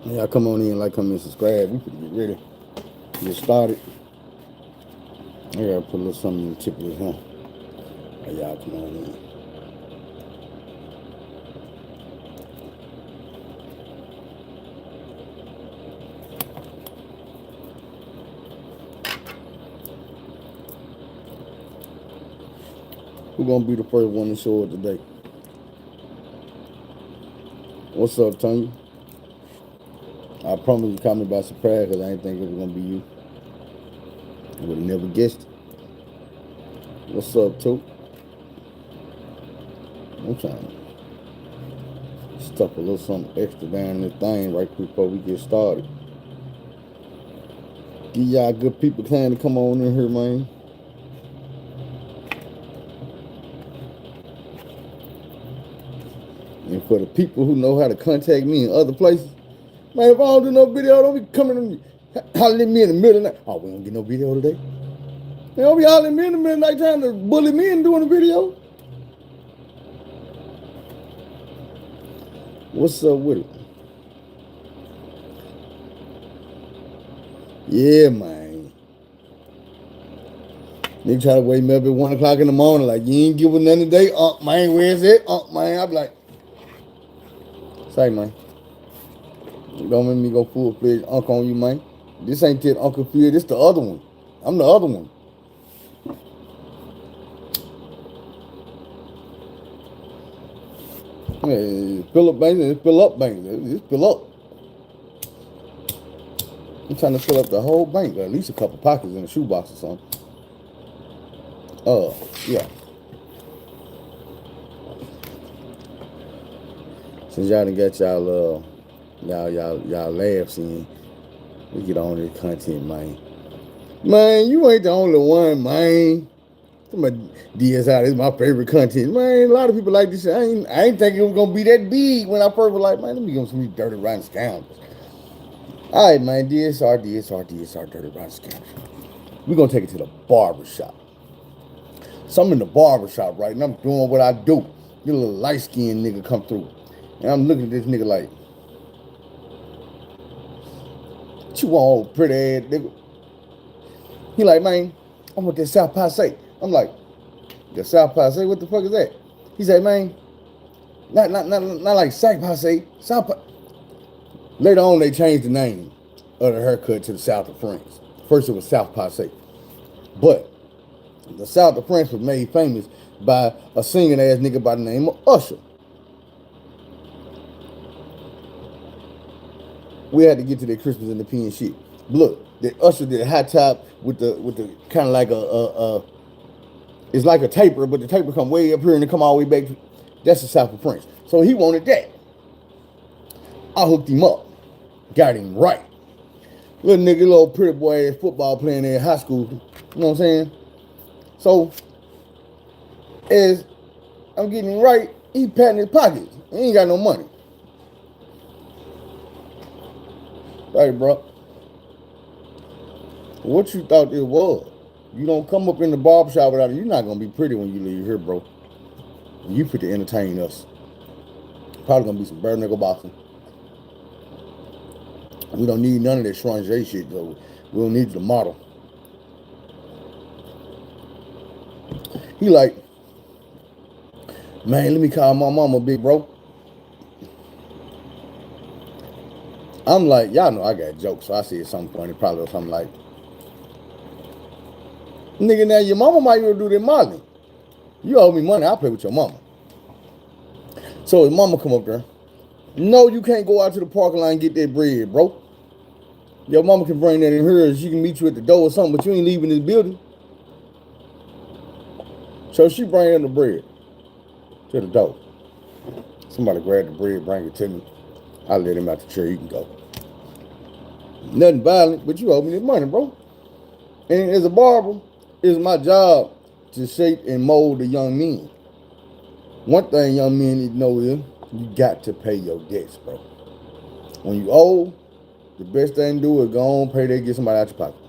Y'all come on in, like, comment, subscribe. We could get ready. Get started. I gotta put a little something in the tip of this here. Y'all come on in. Who gonna be the first one to show it today? What's up, Tony? I promise you caught me by surprise because I didn't think it was gonna be you. I would have never guessed it. What's up, too? I'm trying to stuff a little something extra down this thing right quick before we get started. Give y'all good people time to come on in here, man. And for the people who know how to contact me in other places, man, if I don't do no video, don't be coming hollering at me in the middle of the night. Oh, we don't get no video today. They don't be hollering at me in the middle of the night trying to bully me into doing a video. What's up with it? Yeah, man. They try to wake me up at 1 o'clock in the morning, like, you ain't giving nothing today? Man, where's it? Man, I be like, say, man. Don't make me go full-fledged uncle on you, man. This ain't that Uncle Phil, this the other one. I'm the other one. Hey, fill up banks, it's fill up banks. It's fill up. I'm trying to fill up the whole bank, or at least a couple pockets in a shoebox or something. Yeah. Since y'all done got y'all laughs in, we get on this content, man. Man, you ain't the only one, man. My DSI, this is my favorite content. Man, a lot of people like this shit. I ain't think it was gonna be that big when I first was like, man, let me go some dirty rotten scoundrels. All right, man, DSR, dirty rotten scoundrels. We're gonna take it to the barbershop. So I'm in the barbershop, right, and I'm doing what I do. Get a little light-skinned nigga come through. And I'm looking at this nigga like, what you want, pretty ass nigga? He like, man, I want that South Passe. I'm like, the South Passe, what the fuck is that? He said, man, not like Sac Passe, South Passe. Later on, they changed the name of the haircut to the South of France. First, it was South Passe. But the South of France was made famous by a singing ass nigga by the name of Usher. We had to get to that Christmas in the P and shit. Look, the Usher did a high top with the kind of like it's like a taper, but the taper come way up here and it come all the way back. That's the South of France. So he wanted that. I hooked him up. Got him right. Little nigga, little pretty boy ass football playing in high school. You know what I'm saying? So, as I'm getting him right, he patting his pockets. He ain't got no money. Hey, bro. What you thought it was? You don't come up in the barbershop without it. You're not going to be pretty when you leave here, bro. You fit to entertain us. Probably going to be some bare nigga boxing. We don't need none of that Shranje shit, though. We don't need the model. He like, man, let me call my mama, big bro. I'm like, y'all know I got jokes, so I said something funny, probably something like, nigga, now your mama might even do that Molly. You owe me money, I'll play with your mama. So his mama come up there. No, you can't go out to the parking lot and get that bread, bro. Your mama can bring that in here and she can meet you at the door or something, but you ain't leaving this building. So she bring in the bread to the door. Somebody grab the bread, bring it to me. I let him out the chair, he can go. Nothing violent, but you owe me this money, bro. And as a barber, it's my job to shape and mold the young men. One thing young men need to know is you got to pay your debts, bro. When you owe, the best thing to do is go on, pay that, get somebody out your pocket.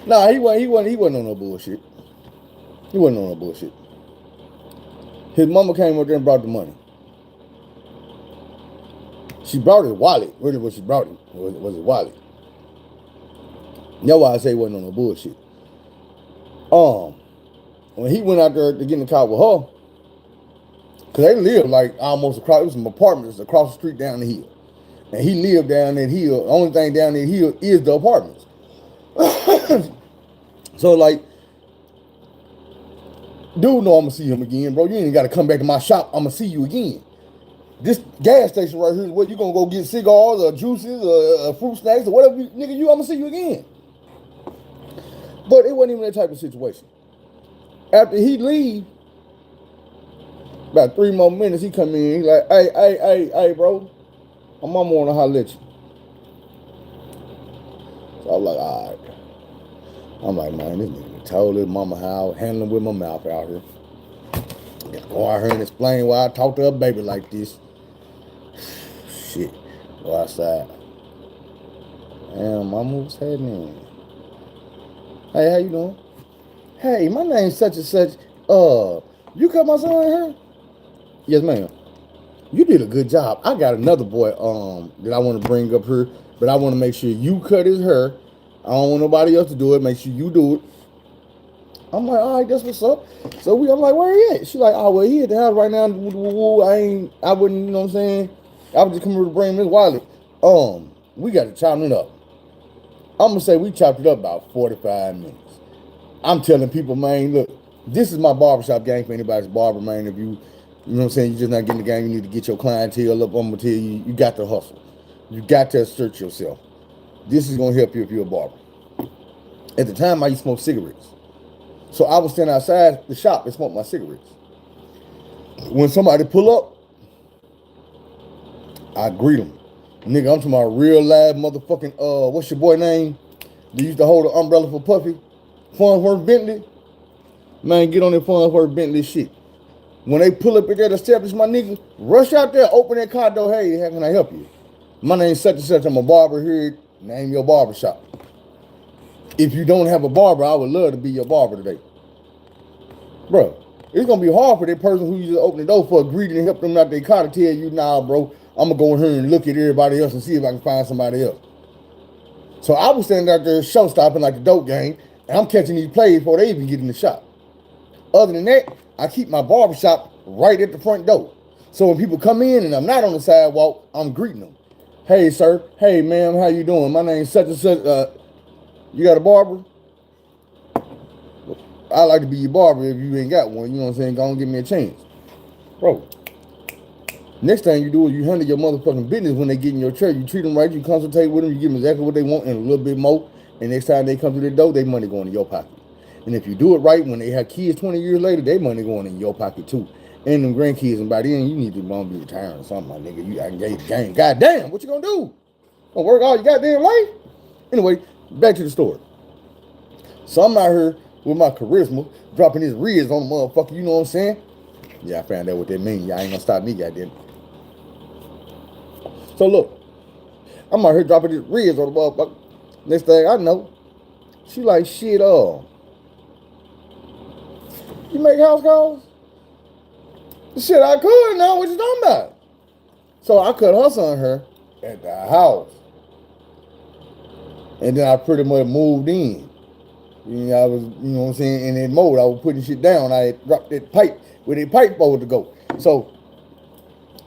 Nah, he wasn't on no bullshit. He wasn't on no bullshit. His mama came up there and brought the money. She brought his wallet. Really, what she brought him was his wallet. That's why I say it wasn't on no bullshit. When he went out there to get in the car with her, because they lived like almost across, it was some apartments across the street down the hill. And he lived down that hill. The only thing down that hill is the apartments. So, like, dude know I'm going to see him again, bro. You ain't got to come back to my shop. I'm going to see you again. This gas station right here is where you going to go get cigars or juices or fruit snacks or whatever. Nigga, I'm going to see you again. But it wasn't even that type of situation. After he leave, about 3 more minutes, he come in. He like, hey, bro. My mama want to holler at you. So I'm like, all right. I'm like, man, this nigga told his mama how handling with my mouth out here. Gotta go out here and explain why I talk to a baby like this. Shit. Go outside. Damn, mama, what's happening? Hey, how you doing? Hey, my name's such and such. You cut my son here? Yes, ma'am. You did a good job. I got another boy that I want to bring up here, but I want to make sure you cut his hair. I don't want nobody else to do it. Make sure you do it. I'm like, all right, that's what's up. So I'm like, where he at? She like, oh, well, he at the house right now. I wouldn't, you know what I'm saying? I was just coming here to bring him his wallet. We got to chop it up. I'm going to say we chopped it up about 45 minutes. I'm telling people, man, look, this is my barbershop game for anybody's barber, man. If you know what I'm saying, you're just not getting the game, you need to get your clientele up. I'm going to tell you, you got to hustle. You got to assert yourself. This is going to help you if you're a barber. At the time, I used to smoke cigarettes. So I was standing outside the shop and smoke my cigarettes. When somebody pull up, I greet them. Nigga, I'm talking about real live motherfucking, what's your boy name? They used to hold an umbrella for Puffy. Farnsworth Bentley. Man, get on that Farnsworth Bentley shit. When they pull up at that establishment, my nigga, rush out there, open that car door. Hey, how can I help you? My name's such and such. I'm a barber here. Name your barber shop. If you don't have a barber, I would love to be your barber today. Bro, it's going to be hard for that person who you just open the door for a greeting and help them out their car to tell you, nah, bro, I'm going to go in here and look at everybody else and see if I can find somebody else. So I was standing out there show stopping like the dope game, and I'm catching these plays before they even get in the shop. Other than that, I keep my barbershop right at the front door. So when people come in and I'm not on the sidewalk, I'm greeting them. Hey, sir. Hey, ma'am, how you doing? My name's such and such. You got a barber? I like to be your barber if you ain't got one. You know what I'm saying? Go on, give me a chance. Bro, next thing you do is you handle your motherfucking business when they get in your chair. You treat them right. You consultate with them. You give them exactly what they want and a little bit more. And next time they come to the door, their money going in your pocket. And if you do it right, when they have kids 20 years later, their money going in your pocket too. And them grandkids, and by then, you need to be retiring or something, my nigga. You got engaged the game. Goddamn, what you gonna do? Gonna work all your goddamn life? Anyway, back to the story. So I'm out here with my charisma, dropping his ribs on the motherfucker, you know what I'm saying? Yeah, I found out what that means. Y'all ain't gonna stop me, goddamn. So look, I'm out here dropping his ribs on the motherfucker. Next thing I know, she like, shit, you make house calls? Shit, I could now. What you talking about? So I cut her son her at the house. And then I pretty much moved in. I was, you know what I'm saying, in that mode. I was putting shit down. I had dropped that pipe where that pipe forward to go. So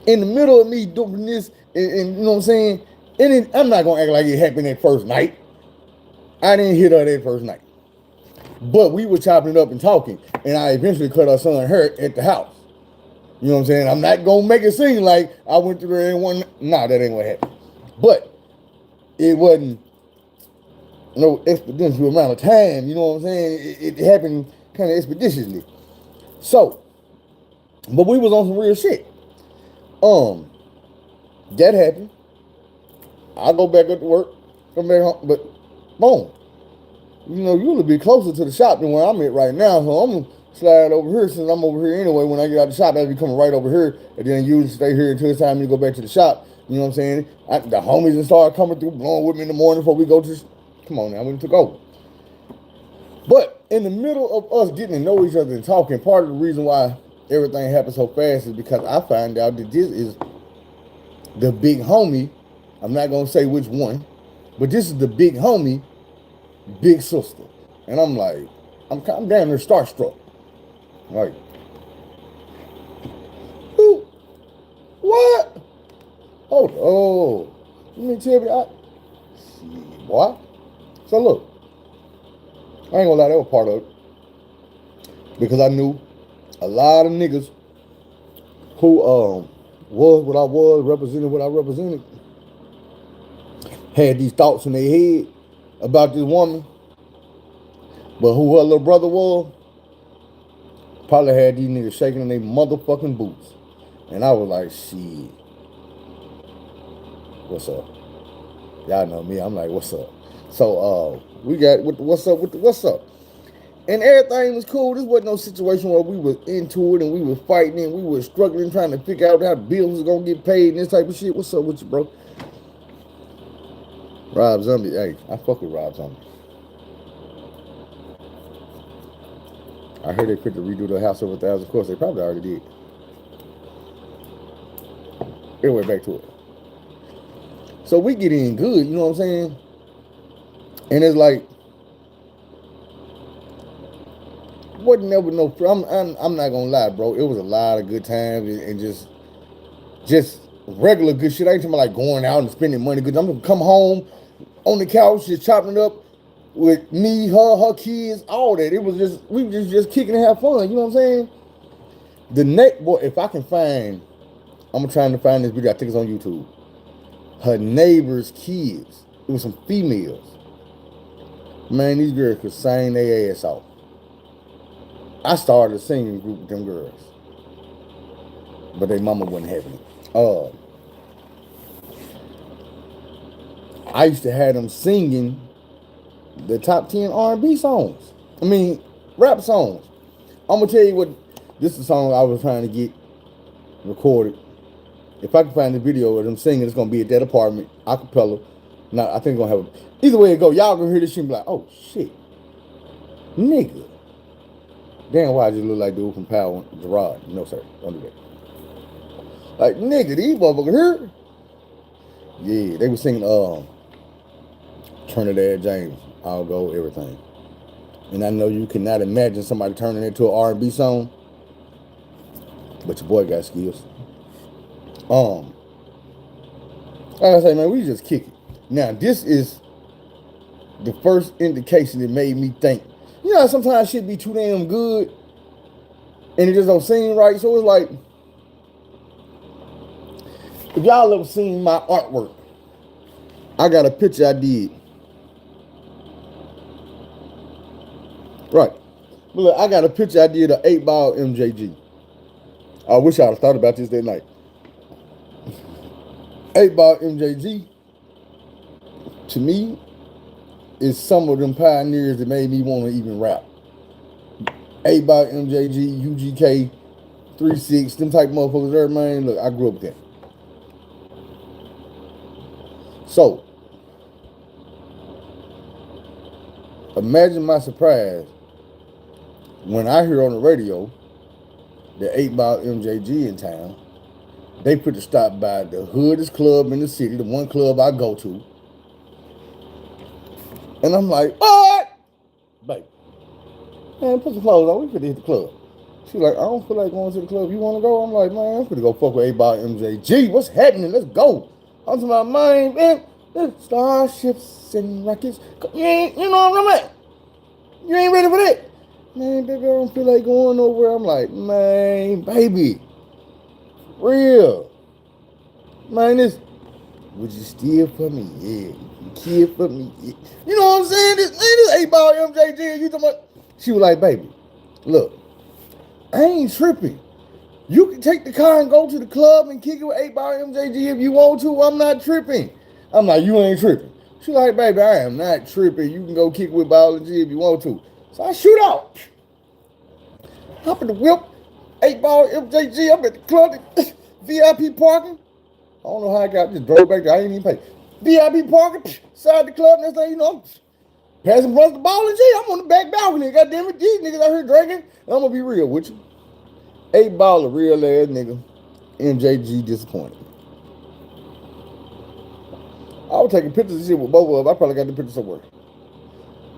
in the middle of me doing this, and you know what I'm saying, and I'm not going to act like it happened that first night. I didn't hit her that first night. But we were chopping it up and talking. And I eventually cut her son her at the house. You know what I'm saying? I'm not going to make it seem like I went through there and one. Nah, that ain't what happened. But it wasn't no expeditious amount of time. You know what I'm saying? It happened kind of expeditiously. So, but we was on some real shit. That happened. I go back up to work, come back home, but boom. You know, you're a little bit closer to the shop than where I'm at right now, so I'm going to slide over here since I'm over here anyway. When I get out of the shop, I'll be coming right over here, and then usually stay here until it's time to go back to the shop. You know what I'm saying? The homies and start coming through, blowing with me in the morning before we go to, come on now, we took over. But in the middle of us getting to know each other and talking, part of the reason why everything happened so fast is because I find out that this is the big homie, I'm not gonna say which one, but this is the big homie, big sister. And I'm like, I'm damn near starstruck. Like, who? What? Oh, let me tell you, shit, boy. So look, I ain't gonna lie, that was part of it. Because I knew a lot of niggas who was what I was, represented what I represented, had these thoughts in their head about this woman, but who her little brother was, probably had these niggas shaking in their motherfucking boots. And I was like, shit, what's up? Y'all know me, I'm like, what's up? So we got with the what's up with the what's up. And everything was cool. This wasn't no situation where we was into it and we was fighting and we was struggling trying to figure out how the bills was gonna get paid and this type of shit. What's up with you, bro? Rob Zombie, hey, I fuck with Rob Zombie. I heard they quit to redo the House of 1,000 course. They probably already did. Anyway, back to it. So we get in good, you know what I'm saying? And it's like, wasn't never no. I'm not gonna lie, bro. It was a lot of good times and just regular good shit. I ain't talking about like going out and spending money. Cause I'm gonna come home on the couch just chopping it up with me, her kids, all that. It was just we were just kicking and have fun. You know what I'm saying? The next boy, if I can find, I'm trying to find this video. I think it's on YouTube. Her neighbor's kids. It was some females. Man, these girls could sing their ass off. I started a singing group with them girls, but their mama wasn't having it. I used to have them singing the top 10 R&B songs. I mean, rap songs. I'm gonna tell you what. This is a song I was trying to get recorded. If I can find the video of them singing, it's gonna be at that apartment, acapella. Now I think it's gonna have either way it go. Y'all gonna hear this shit and be like, oh shit, nigga. Damn, why I just look like dude from Power Gerard. No, sir. Don't do that. Like, nigga, these motherfuckers here. Yeah, they were singing Trinidad James, I'll Go, everything. And I know you cannot imagine somebody turning it into an R&B song, but your boy got skills. Like I say, man, we just kick it. Now, this is the first indication that made me think. You know, sometimes shit be too damn good and it just don't seem right. So it's like, if y'all ever seen my artwork, I got a picture I did. Right. But look, I got a picture I did of 8-ball MJG. I wish I'd have thought about this that night. 8-ball MJG, to me, is some of them pioneers that made me want to even rap. 8-ball MJG, UGK, 3-6, them type of motherfuckers there, man. Look, I grew up with that. So, imagine my surprise when I hear on the radio the 8-ball MJG in town. They put the stop by the hoodest club in the city, the one club I go to. And I'm like, what? Baby, man, put some clothes on. We finna hit the club. She's like, I don't feel like going to the club. You want to go? I'm like, man, I'm finna go fuck with 8-ball MJG. What's happening? Let's go. I'm talking about, man, starships and rockets. You know what I'm at? You ain't ready for that. Man, baby, I don't feel like going nowhere. I'm like, man, baby, real. Man, this, would you steal for me? Yeah. You kill for me? Yeah. You know what I'm saying? This 8-ball MJG. You talking about? She was like, baby, look, I ain't tripping. You can take the car and go to the club and kick it with 8-ball MJG if you want to. I'm not tripping. I'm like, you ain't tripping. She like, baby, I am not tripping. You can go kick it with biology if you want to. So I shoot out. Hop in the whip. 8-ball MJG. I'm at the club. VIP parking. I don't know how I got just drove back there. I didn't even pay. VIP parking. Side the club. Next thing you know, passing brother the ball and G. I'm on the back balcony. God damn it, these niggas out here drinking. And I'm gonna be real with you. 8-ball a real ass nigga. MJG disappointed. I was taking pictures of shit with both of them. I probably got the picture somewhere.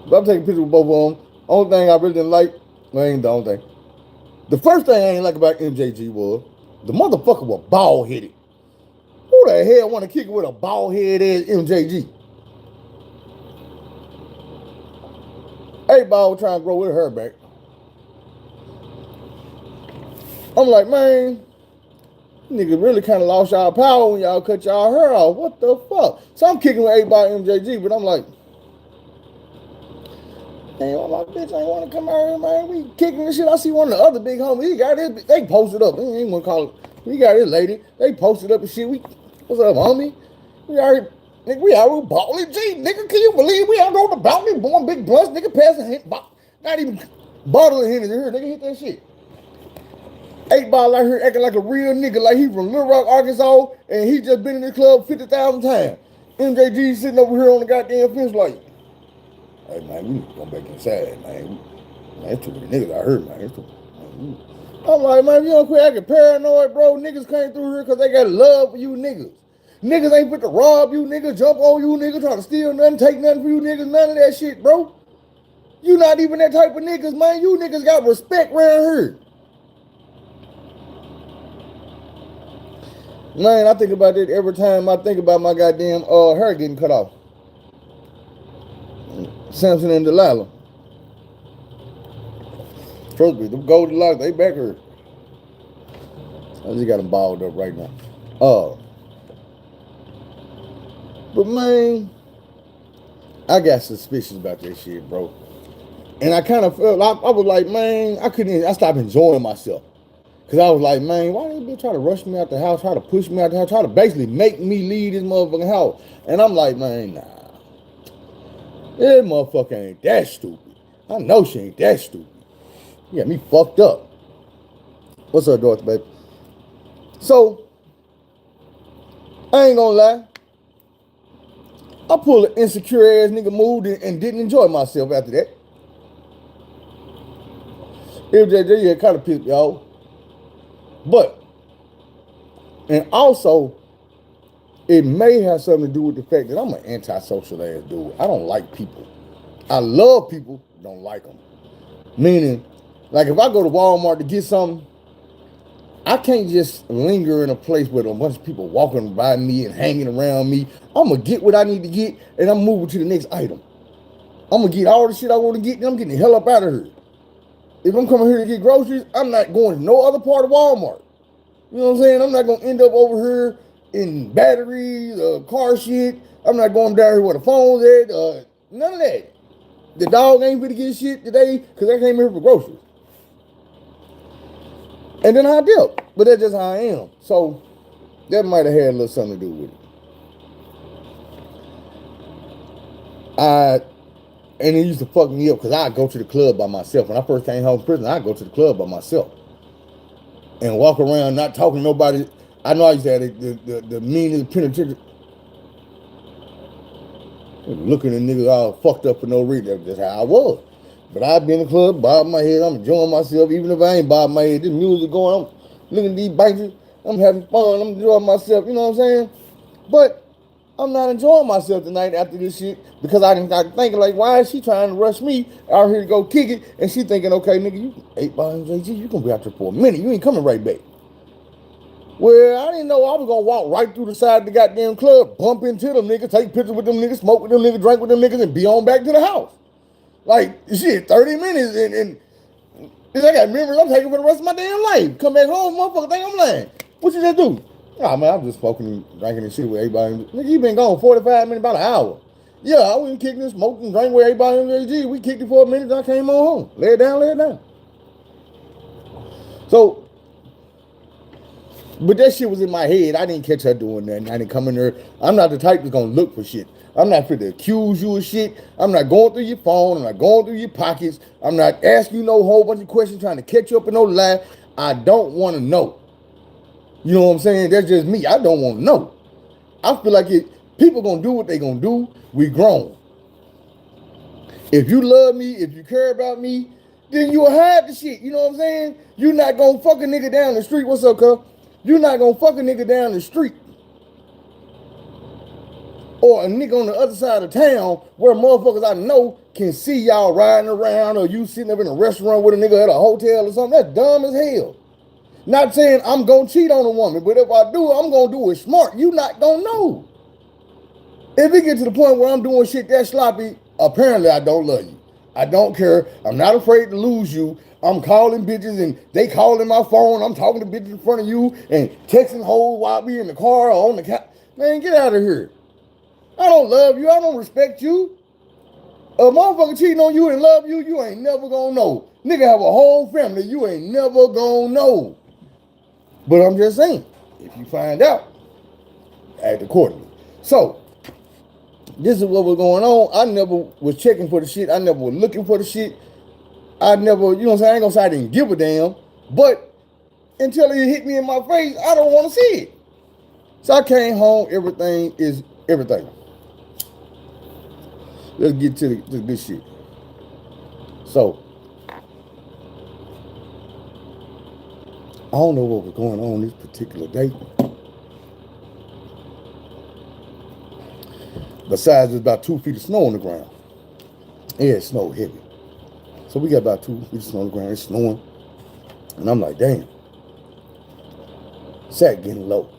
But I'm taking pictures with both of them. Only thing I really didn't like, well, ain't the only thing. The first thing I ain't like about MJG was the motherfucker was bald headed. Who the hell want to kick it with a bald head ass MJG? 8-Ball was trying to grow with her back. I'm like, man, nigga really kind of lost y'all power when y'all cut y'all hair off. What the fuck? So I'm kicking with 8-Ball MJG, but I'm like, man, my bitch ain't want to come out here, man. We kicking this shit. I see one of the other big homies. He got his, they posted up. They ain't want to call it. We got his lady. They posted up and shit. What's up, homie? We out here, nigga, we out with Baldy G. Nigga, can you believe we out on the balcony, blowing big blunts, nigga, passing hit, not even bottle of Henny here. Nigga hit that shit. 8-Ball out here acting like a real nigga, like he from Little Rock, Arkansas, and he just been in the club 50,000 times. MJG sitting over here on the goddamn fence like, hey, man, we need to go back inside, man. That's too many niggas out here, man. I'm like, man, you don't quit acting paranoid, bro. Niggas came through here because they got love for you niggas. Niggas ain't fit to rob you niggas, jump on you niggas, try to steal nothing, take nothing from you niggas, none of that shit, bro. You not even that type of niggas, man. You niggas got respect around here. Man, I think about that every time I think about my goddamn hair getting cut off. Samson and Delilah. Trust me, them golden locks, they back here. I just got them balled up right now. But man, I got suspicious about that shit, bro. And I kind of felt, I was like, man, I stopped enjoying myself. Because I was like, man, why they bitch try to rush me out the house, try to push me out the house, try to basically make me leave this motherfucking house. And I'm like, man, nah. This motherfucker ain't that stupid. I know she ain't that stupid. You got me fucked up. What's up, Dorothy, baby? So, I ain't gonna lie. I pulled an insecure ass nigga move and didn't enjoy myself after that. MJJ kind of pissed me off. But, and also, it may have something to do with the fact that I'm an antisocial ass dude. I don't like people. I love people, don't like them. Meaning, like if I go to Walmart to get something, I can't just linger in a place with a bunch of people walking by me and hanging around me. I'm going to get what I need to get, and I'm moving to the next item. I'm going to get all the shit I want to get, and I'm getting the hell up out of here. If I'm coming here to get groceries, I'm not going to no other part of Walmart. You know what I'm saying? I'm not going to end up over here in batteries, car shit. I'm not going down here where the phone's at. None of that. The dog ain't finna get shit today because I came here for groceries. And then I dipped. But that's just how I am. So that might have had a little something to do with it. And it used to fuck me up because I'd go to the club by myself. When I first came home from prison, I'd go to the club by myself. And walk around not talking to nobody. I know I used to have the meanest penitentiary. Looking at niggas all fucked up for no reason. That's how I was. But I'd be in the club, bobbing my head. I'm enjoying myself. Even if I ain't bobbing my head, this music going, I'm looking at these bikers. I'm having fun. I'm enjoying myself. You know what I'm saying? But I'm not enjoying myself tonight after this shit because I got thinking like, why is she trying to rush me out here to go kick it? And she thinking, okay, nigga, you 8-Ball JG, you gonna be out there for a minute. You ain't coming right back. Well, I didn't know I was gonna walk right through the side of the goddamn club, bump into them niggas, take pictures with them niggas, smoke with them niggas, drink with them niggas, and be on back to the house. Like, shit, 30 minutes and I got memories I'm taking for the rest of my damn life. Come back home, motherfucker, think I'm lying. What you just do? Nah, man, I'm just smoking and drinking and shit with everybody. Nigga, you been gone 45 minutes, about an hour. Yeah, I went kicking and smoking and drinking with everybody in the AG. We kicked it for a minute, I came on home. Lay it down. So, but that shit was in my head. I didn't catch her doing that. I didn't come in there. I'm not the type that's gonna look for shit. I'm not fit to accuse you of shit. I'm not going through your phone. I'm not going through your pockets. I'm not asking you no whole bunch of questions trying to catch you up in no lie. I don't want to know. You know what I'm saying? That's just me. I don't want to know. I feel like people gonna do what they gonna do. We grown. If you love me, if you care about me, then you'll hide the shit. You know what I'm saying? You're not gonna fuck a nigga down the street. What's up, cuz? You're not gonna fuck a nigga down the street or a nigga on the other side of town where motherfuckers I know can see y'all riding around, or you sitting up in a restaurant with a nigga at a hotel or something. That's dumb as hell. Not saying I'm gonna cheat on a woman, but if I do, I'm gonna do it smart. You not gonna know. If it gets to the point where I'm doing shit that sloppy, apparently I don't love you. I don't care. I'm not afraid to lose you. I'm calling bitches and they calling my phone. I'm talking to bitches in front of you and texting hoes while we in the car or on the couch. Man, get out of here. I don't love you. I don't respect you. A motherfucker cheating on you and love you, you ain't never gonna know. Nigga have a whole family, you ain't never gonna know. But I'm just saying, if you find out, act accordingly. So, this is what was going on. I never was checking for the shit. I never was looking for the shit. I never, you know what I'm saying? I ain't gonna say I didn't give a damn. But until it hit me in my face, I don't want to see it. So I came home. Everything is everything. Let's get to the good shit. So, I don't know what was going on this particular day. Besides, there's about 2 feet of snow on the ground. Yeah, it snowed heavy. So we got about 2 feet of snow on the ground. It's snowing. And I'm like, damn. Sack getting low.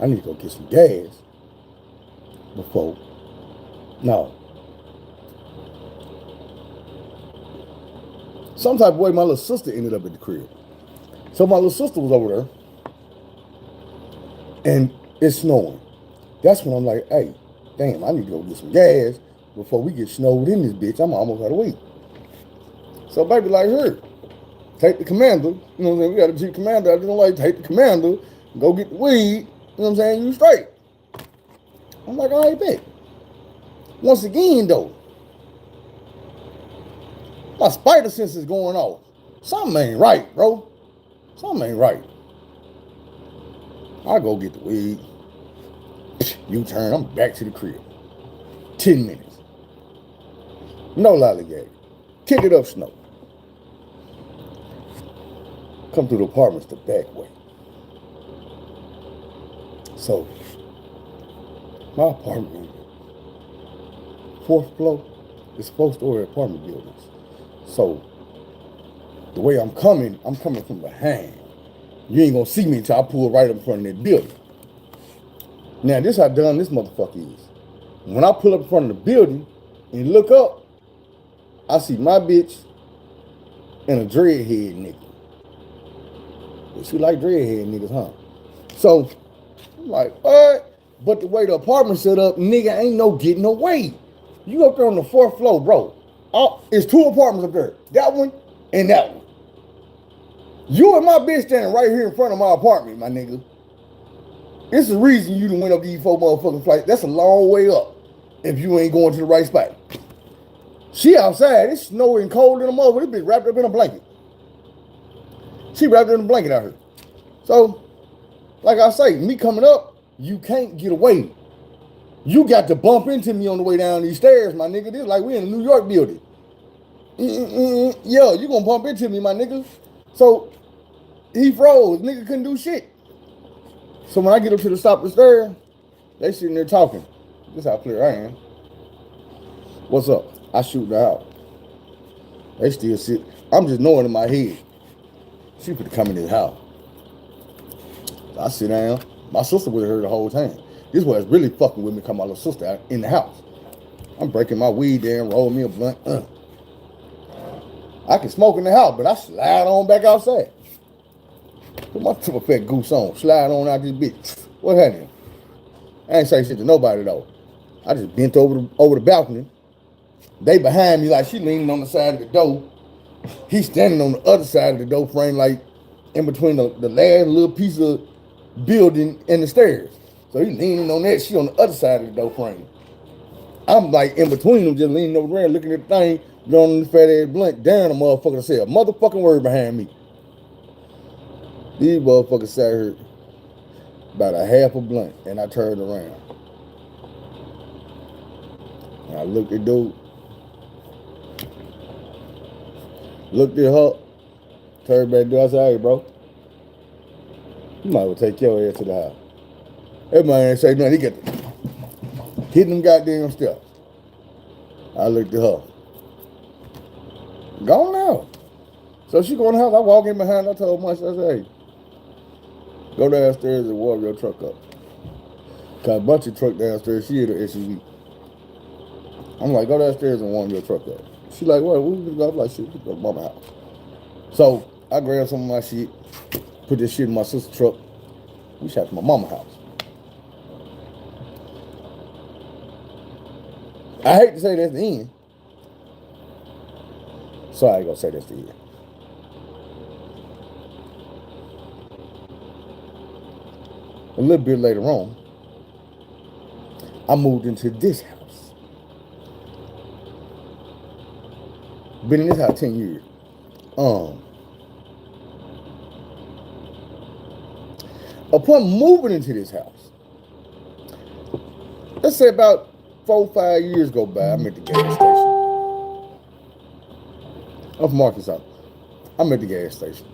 I need to go get some gas before. No. Some type of way, my little sister ended up at the crib. So my little sister was over there. And it's snowing. That's when I'm like, hey, damn, I need to go get some gas before we get snowed in this bitch. I'm almost out of weight. So baby like, here, take the commander. You know what I'm saying? We got a Jeep Commander. I just don't like, take the commander, go get the weed. You know what I'm saying? You straight. I'm like, all right, bet. Once again, though, my spider sense is going off. Something ain't right, bro. Something ain't right. I go get the weed. U-turn, I'm back to the crib. 10 minutes. No lollygag. Kick it up snow. Come through the apartments the back way. So, my apartment, 4th floor, is 4-story apartment buildings. So, the way I'm coming from behind. You ain't gonna see me until I pull right up in front of that building. Now, this how dumb this motherfucker is. When I pull up in front of the building and look up, I see my bitch and a dreadhead nigga. But you like dreadhead niggas, huh? So, I'm like, what? But the way the apartment set up, nigga, ain't no getting away. You up there on the 4th floor, bro. It's 2 apartments up there. That one and that one. You and my bitch standing right here in front of my apartment, my nigga. It's the reason you done went up these 4 motherfucking flights. That's a long way up if you ain't going to the right spot. She outside. It's snowing cold in a mother. This bitch wrapped up in a blanket. She wrapped in a blanket out here. So, like I say, me coming up, you can't get away. You got to bump into me on the way down these stairs, my nigga. This like we in a New York building. Yeah, you gonna bump into me, my nigga. So, he froze. Nigga couldn't do shit. So when I get up to the top of the stairs, they sitting there talking. This how clear I am. What's up? I shoot her out. They still sit. I'm just knowing in my head, she could come in this house. So I sit down. My sister with her the whole time. This was really fucking with me because my little sister out in the house. I'm breaking my weed down, rolling me a blunt. I can smoke in the house, but I slide on back outside. Put my triple fat goose on, slide on out this bitch. What happened? I ain't say shit to nobody though. I just bent over the balcony. They behind me like she leaning on the side of the door. He standing on the other side of the door frame, like in between the last little piece of building and the stairs. So he leaning on that, she on the other side of the door frame. I'm like in between them, just leaning over there, looking at the thing, blowing the fat ass blunt down. The motherfucker said a motherfucking word behind me. These motherfuckers sat here about a half a blunt, and I turned around. And I looked at dude, looked at her, turned back to dude. I said, hey, bro, you might as well take your ass to the house. That man ain't say nothing. hitting them goddamn steps. I looked at her. Gone now. So she go in the house. I walk in behind. I told her, I said, hey, go downstairs and warm your truck up. Cause a bunch of truck downstairs. She had an SUV. I'm like, go downstairs and warm your truck up. She like, what? We can go. I'm like, shit, we can go to mama house. So I grabbed some of my shit, put this shit in my sister's truck. We shot to my mama house. I hate to say that's the end. So I ain't gonna say that's the end. A little bit later on, I moved into this house. Been in this house 10 years. Upon moving into this house, let's say about 4 or 5 years go by, I'm at the gas station. I'm from Arkansas. I'm at the gas station.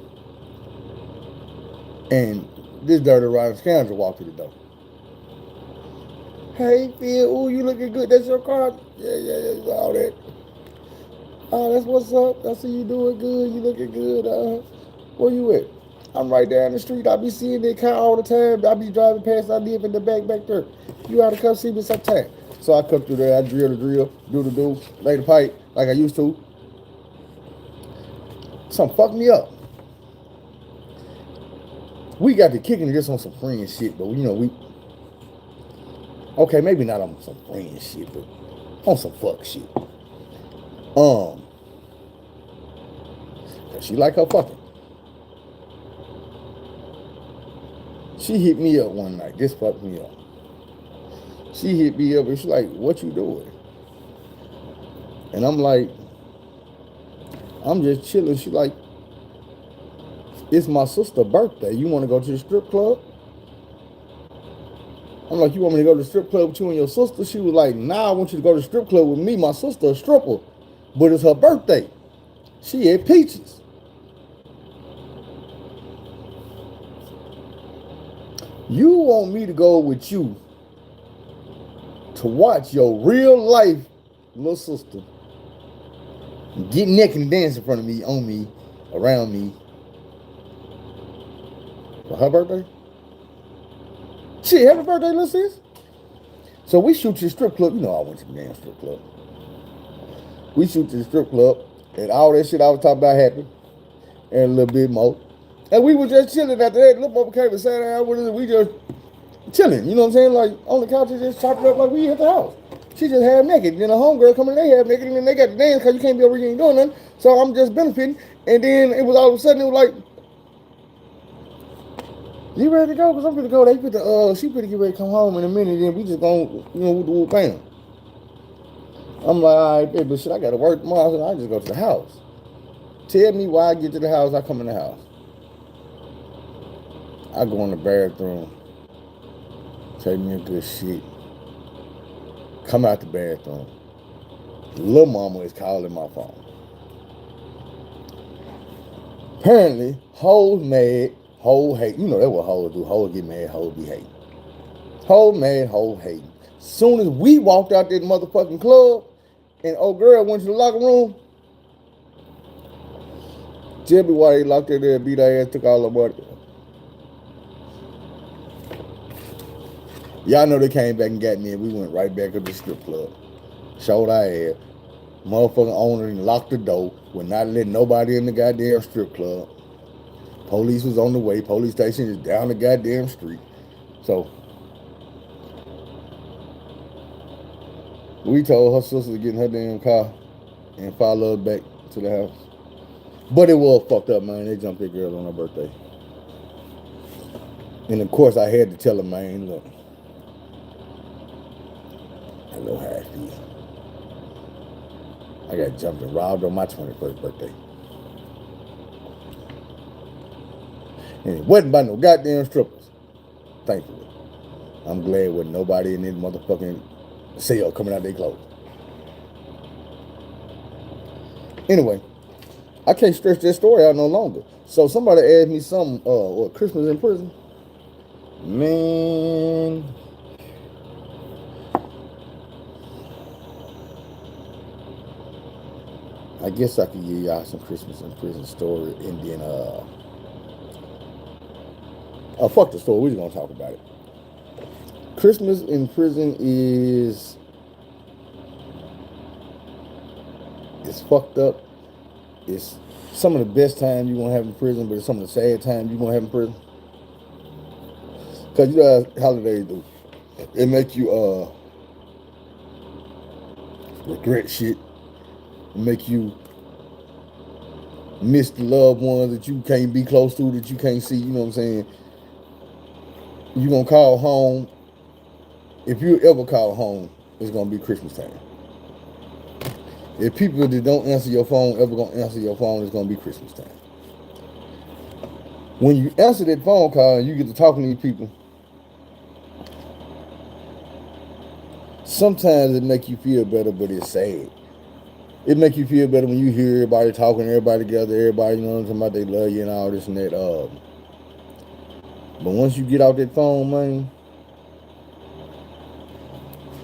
And this dirty rotten scoundrel walked through the door. Hey, Phil, ooh, you looking good. That's your car? Yeah, all that. Oh, that's what's up. I see you doing good. You looking good. Where you at? I'm right down the street. I be seeing that car all the time. I be driving past. I live in the back there. You ought to come see me sometime. So I come through there. I drill the drill, do the do, lay the pipe like I used to. Something fucked me up. We got to kicking this on some friend shit, but okay, maybe not on some friend shit, but on some fuck shit. She like her fucking. She hit me up one night. This fucked me up. She hit me up and she's like, what you doing? And I'm like, I'm just chilling. She like, it's my sister's birthday. You want to go to the strip club? I'm like, you want me to go to the strip club with you and your sister? She was like, nah, I want you to go to the strip club with me. My sister a stripper, but it's her birthday. She had peaches. You want me to go with you to watch your real life little sister get naked and dance in front of me, on me, around me for her birthday? Shit, happy birthday, little sis. So we shoot to the strip club. You know I went to the damn strip club. We shoot to the strip club, and all that shit I was talking about happened, and a little bit more. And we were just chilling after that. Little mother came and sat down with us, and we just chilling. You know what I'm saying? Like on the couch, just chopped it up like we at the house. She just half naked. Then a homegirl coming, they half naked, and then they got to dance because you can't be over here and doing nothing. So I'm just benefiting. And then it was all of a sudden, it was like, you ready to go? Because I'm ready to go. She pretty get ready to come home in a minute. Then we just gonna, whoop bam. I'm like, all right, baby, but shit, I got to work tomorrow. So I just go to the house. Tell me why I get to the house, I come in the house. I go in the bathroom. Take me a good shit. Come out the bathroom. Little mama is calling my phone. Apparently, hoes mad, hoe hate. You know that's what hoes do. Hoes get mad, hoes be hating. Hoe mad, hoe hating. Soon as we walked out that motherfucking club and old girl went to the locker room, tell me why they locked her there, beat her ass, took all her money. Y'all know they came back and got me, and we went right back to the strip club. Showed our ass. Motherfucking owner locked the door. Would not let nobody in the goddamn strip club. Police was on the way. Police station is down the goddamn street. So we told her sister to get in her damn car and follow her back to the house. But it was fucked up, man. They jumped that girl on her birthday. And of course I had to tell her, man, look, I know how I feel. I got jumped and robbed on my 21st birthday. And it wasn't by no goddamn strippers. Thankfully. I'm glad with nobody in this motherfucking cell coming out their clothes. Anyway, I can't stretch that story out no longer. So somebody asked me something, what, Christmas in prison? Man, I guess I could give y'all some Christmas in prison story, and then fuck the story. We're just gonna talk about it. Christmas in prison is it's fucked up. It's some of the best times you're gonna have in prison, but it's some of the sad times you're gonna have in prison. Cause you know how holidays do. It make you regret shit. It make you miss the loved ones that you can't be close to, that you can't see. You know what I'm saying? You gonna call home. If you ever call home, it's gonna be Christmas time. If people that don't answer your phone ever gonna answer your phone, it's gonna be Christmas time. When you answer that phone call and you get to talking to these people, sometimes it make you feel better, but it's sad. It make you feel better when you hear everybody talking, everybody together, everybody, you know, talking about they love you and all this and that. But once you get out that phone, man,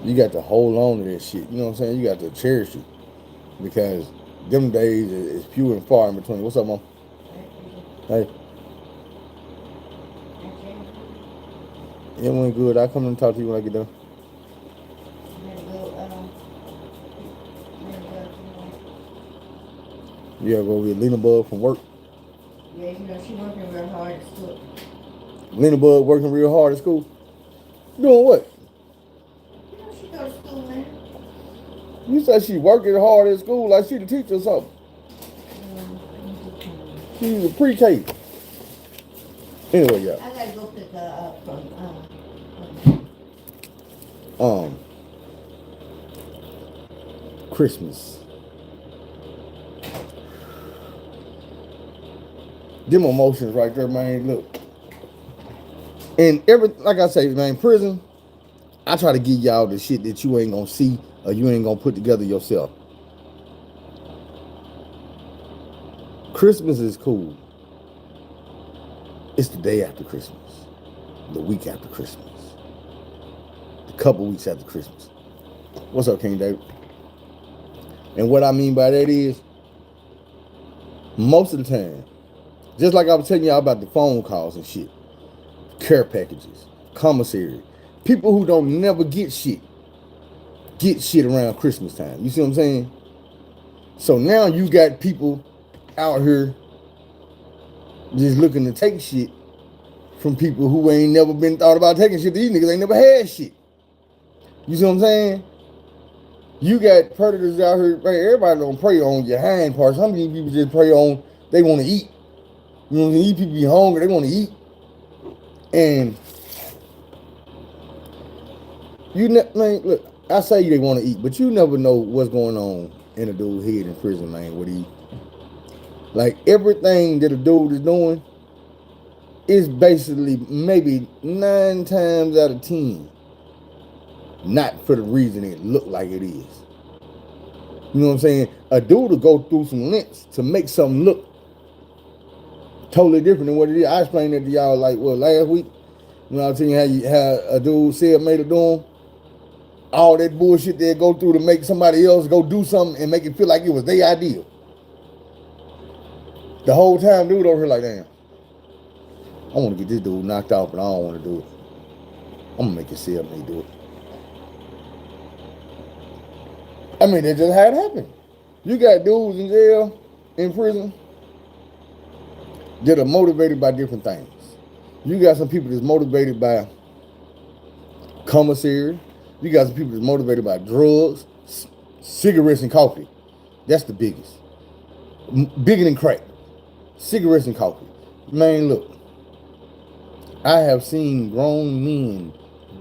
you got to hold on to that shit. You know what I'm saying? You got to cherish it. Because them days is few and far in between. What's up, Mom? Hey. It went good. I'll come and talk to you when I get done. You ever go get Lena Bug from work? Yeah, you know, she working real hard at school. Lena Bug working real hard at school? Doing what? You know, she go to school, man. You said she working hard at school like she the teacher or something. She's a pre-K. Anyway, yeah. I gotta go pick her up from Christmas. Them emotions right there, man. Look. And like I say, man, prison, I try to give y'all the shit that you ain't gonna see or you ain't gonna put together yourself. Christmas is cool. It's the day after Christmas, the week after Christmas, the couple weeks after Christmas. What's up, King David? And what I mean by that is, most of the time, just like I was telling y'all about the phone calls and shit, care packages, commissary, people who don't never get shit around Christmas time. You see what I'm saying? So now you got people out here just looking to take shit from people who ain't never been thought about taking shit. These niggas ain't never had shit. You see what I'm saying? You got predators out here. Right, everybody don't prey on your hind parts. Some people just prey on they want to eat. You know what I mean? These people be hungry. They want to eat. And man, look, I say they want to eat, but you never know what's going on in a dude's head in prison, man. What he like everything that a dude is doing is basically maybe 9 times out of 10 not for the reason it look like it is. You know what I'm saying? A dude will go through some lengths to make something look totally different than what it is. I explained that to y'all like last week. You know, I was telling you how a dude said made it do him. All that bullshit they go through to make somebody else go do something and make it feel like it was their idea. The whole time, dude over here like, damn, I want to get this dude knocked out, but I don't want to do it. I'm gonna make it see me do it. I mean, that's just how it happened. You got dudes in jail, in prison, that are motivated by different things. You got some people that's motivated by commissary. You got some people that's motivated by drugs, cigarettes, and coffee. That's the biggest. Bigger than crack. Cigarettes and coffee. Man, look. I have seen grown men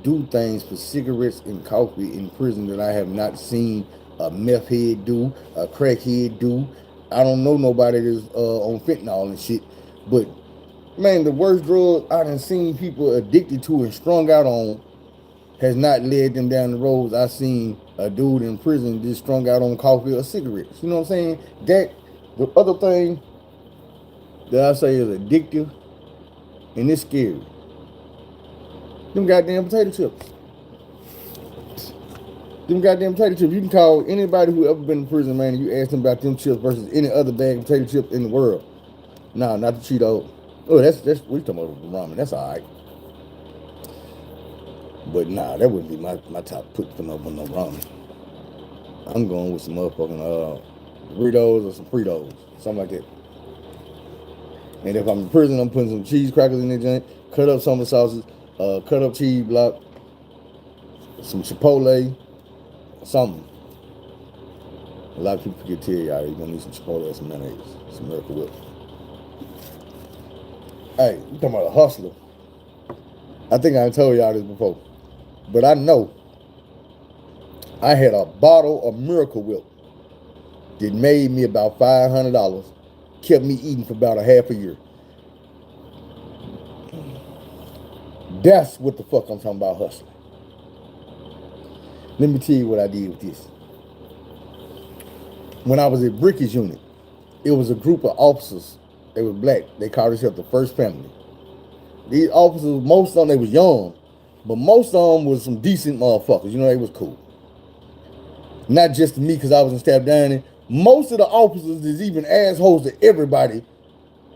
do things for cigarettes and coffee in prison that I have not seen a meth head do, a crack head do. I don't know nobody that's on fentanyl and shit. But, man, the worst drug I done seen people addicted to and strung out on has not led them down the roads. I seen a dude in prison just strung out on coffee or cigarettes. You know what I'm saying? That, the other thing that I say is addictive and it's scary. Them goddamn potato chips. Them goddamn potato chips. You can call anybody who ever been in prison, man, and you ask them about them chips versus any other bag of potato chips in the world. Nah, not the Cheetos. Oh, that's we talking about ramen. That's all right. But nah, that wouldn't be my top put them up on no ramen. I'm going with some motherfucking Doritos or some Fritos, something like that. And if I'm in prison, I'm putting some cheese crackers in there, joint, cut up summer sauces, cut up cheese block, some Chipotle, something. A lot of people get teary y'all. You're gonna need some Chipotle, some mayonnaise, some Miracle Whip. Hey, you talking about a hustler? I think I told y'all this before, but I know I had a bottle of Miracle Whip that made me about $500, kept me eating for about a half a year. That's what the fuck I'm talking about hustling. Let me tell you what I did with this. When I was at Bricky's unit, it was a group of officers. They were black. They called themselves the First Family. These officers, most of them, they was young, but most of them was some decent motherfuckers. You know, they was cool. Not just to me because I was in staff dining. Most of the officers is even assholes to everybody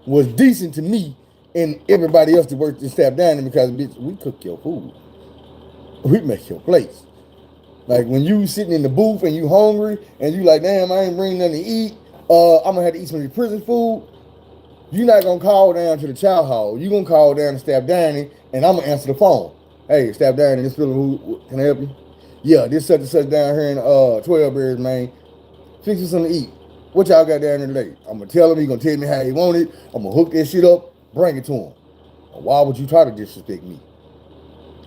was decent to me and everybody else that worked in staff dining because, bitch, we cook your food. We make your place. Like when you sitting in the booth and you hungry and you like, damn, I ain't bringing nothing to eat. I'm gonna have to eat some of the prison food. You're not gonna call down to the chow hall. You're gonna call down to staff dining and I'm gonna answer the phone. Hey, staff dining, this feeling, who can I help you? Yeah, this such and such down here in 12 Bears, man. Fix you something to eat. What y'all got down there today? I'm gonna tell him, he gonna tell me how he want it. I'm gonna hook that shit up, bring it to him. Why would you try to disrespect me?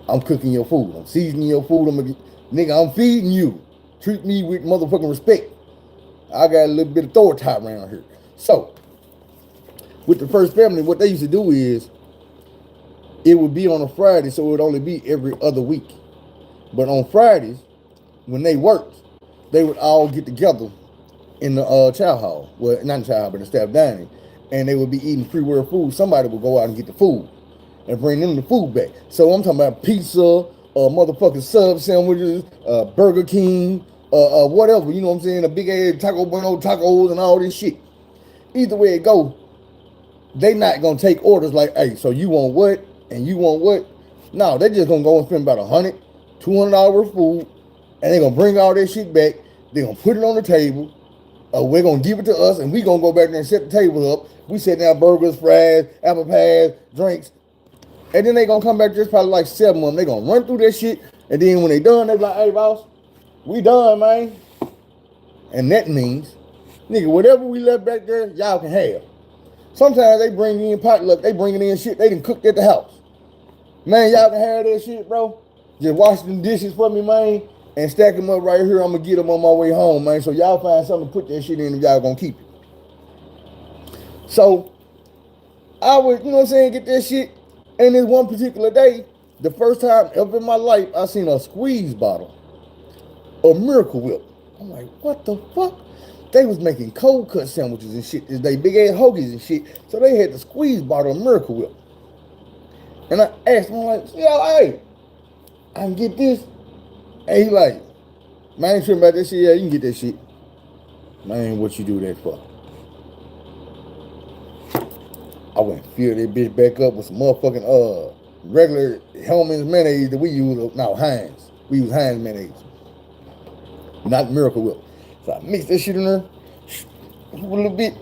I'm cooking your food. I'm seasoning your food. Nigga, I'm feeding you. Treat me with motherfucking respect. I got a little bit of authority around here. So, with the First Family, what they used to do is, it would be on a Friday, so it would only be every other week. But on Fridays, when they worked, they would all get together in the chow hall. Well, not in the chow hall, but in staff dining. And they would be eating free world food. Somebody would go out and get the food and bring them the food back. So I'm talking about pizza, motherfucking sub sandwiches, Burger King, whatever, you know what I'm saying? A big ass Taco Bueno tacos and all this shit. Either way it go, they not gonna take orders like, hey, so you want what and you want what? No, they just gonna go and spend about $100, $200 worth of food, and they gonna bring all that shit back. They gonna put it on the table. We're gonna give it to us, and we gonna go back there and set the table up. We set down burgers, fries, apple pies, drinks. And then they gonna come back, there's probably like 7 of them. They gonna run through that shit. And then when they done, they be like, hey, boss, we done, man. And that means, nigga, whatever we left back there, y'all can have. Sometimes they bring in potluck, they bringing in shit they done cooked at the house. Man, y'all can have that shit, bro. Just wash them dishes for me, man, and stack them up right here. I'm gonna get them on my way home, man. So y'all find something to put that shit in and y'all gonna keep it. So, I would, you know what I'm saying, get that shit. And this one particular day, the first time ever in my life, I seen a squeeze bottle of Miracle Whip. I'm like, what the fuck? They was making cold cut sandwiches and shit. They big ass hoagies and shit. So they had the squeeze bottle of Miracle Whip. And I asked him, I'm like, yo, hey, I can get this? And he like, man, I ain't tripping about that shit. Yeah, you can get that shit. Man, what you do that for? I went and filled that bitch back up with some motherfucking regular Hellman's mayonnaise that we use. No, Heinz. We use Heinz mayonnaise. Not Miracle Whip. So I mix that shit in there a little bit,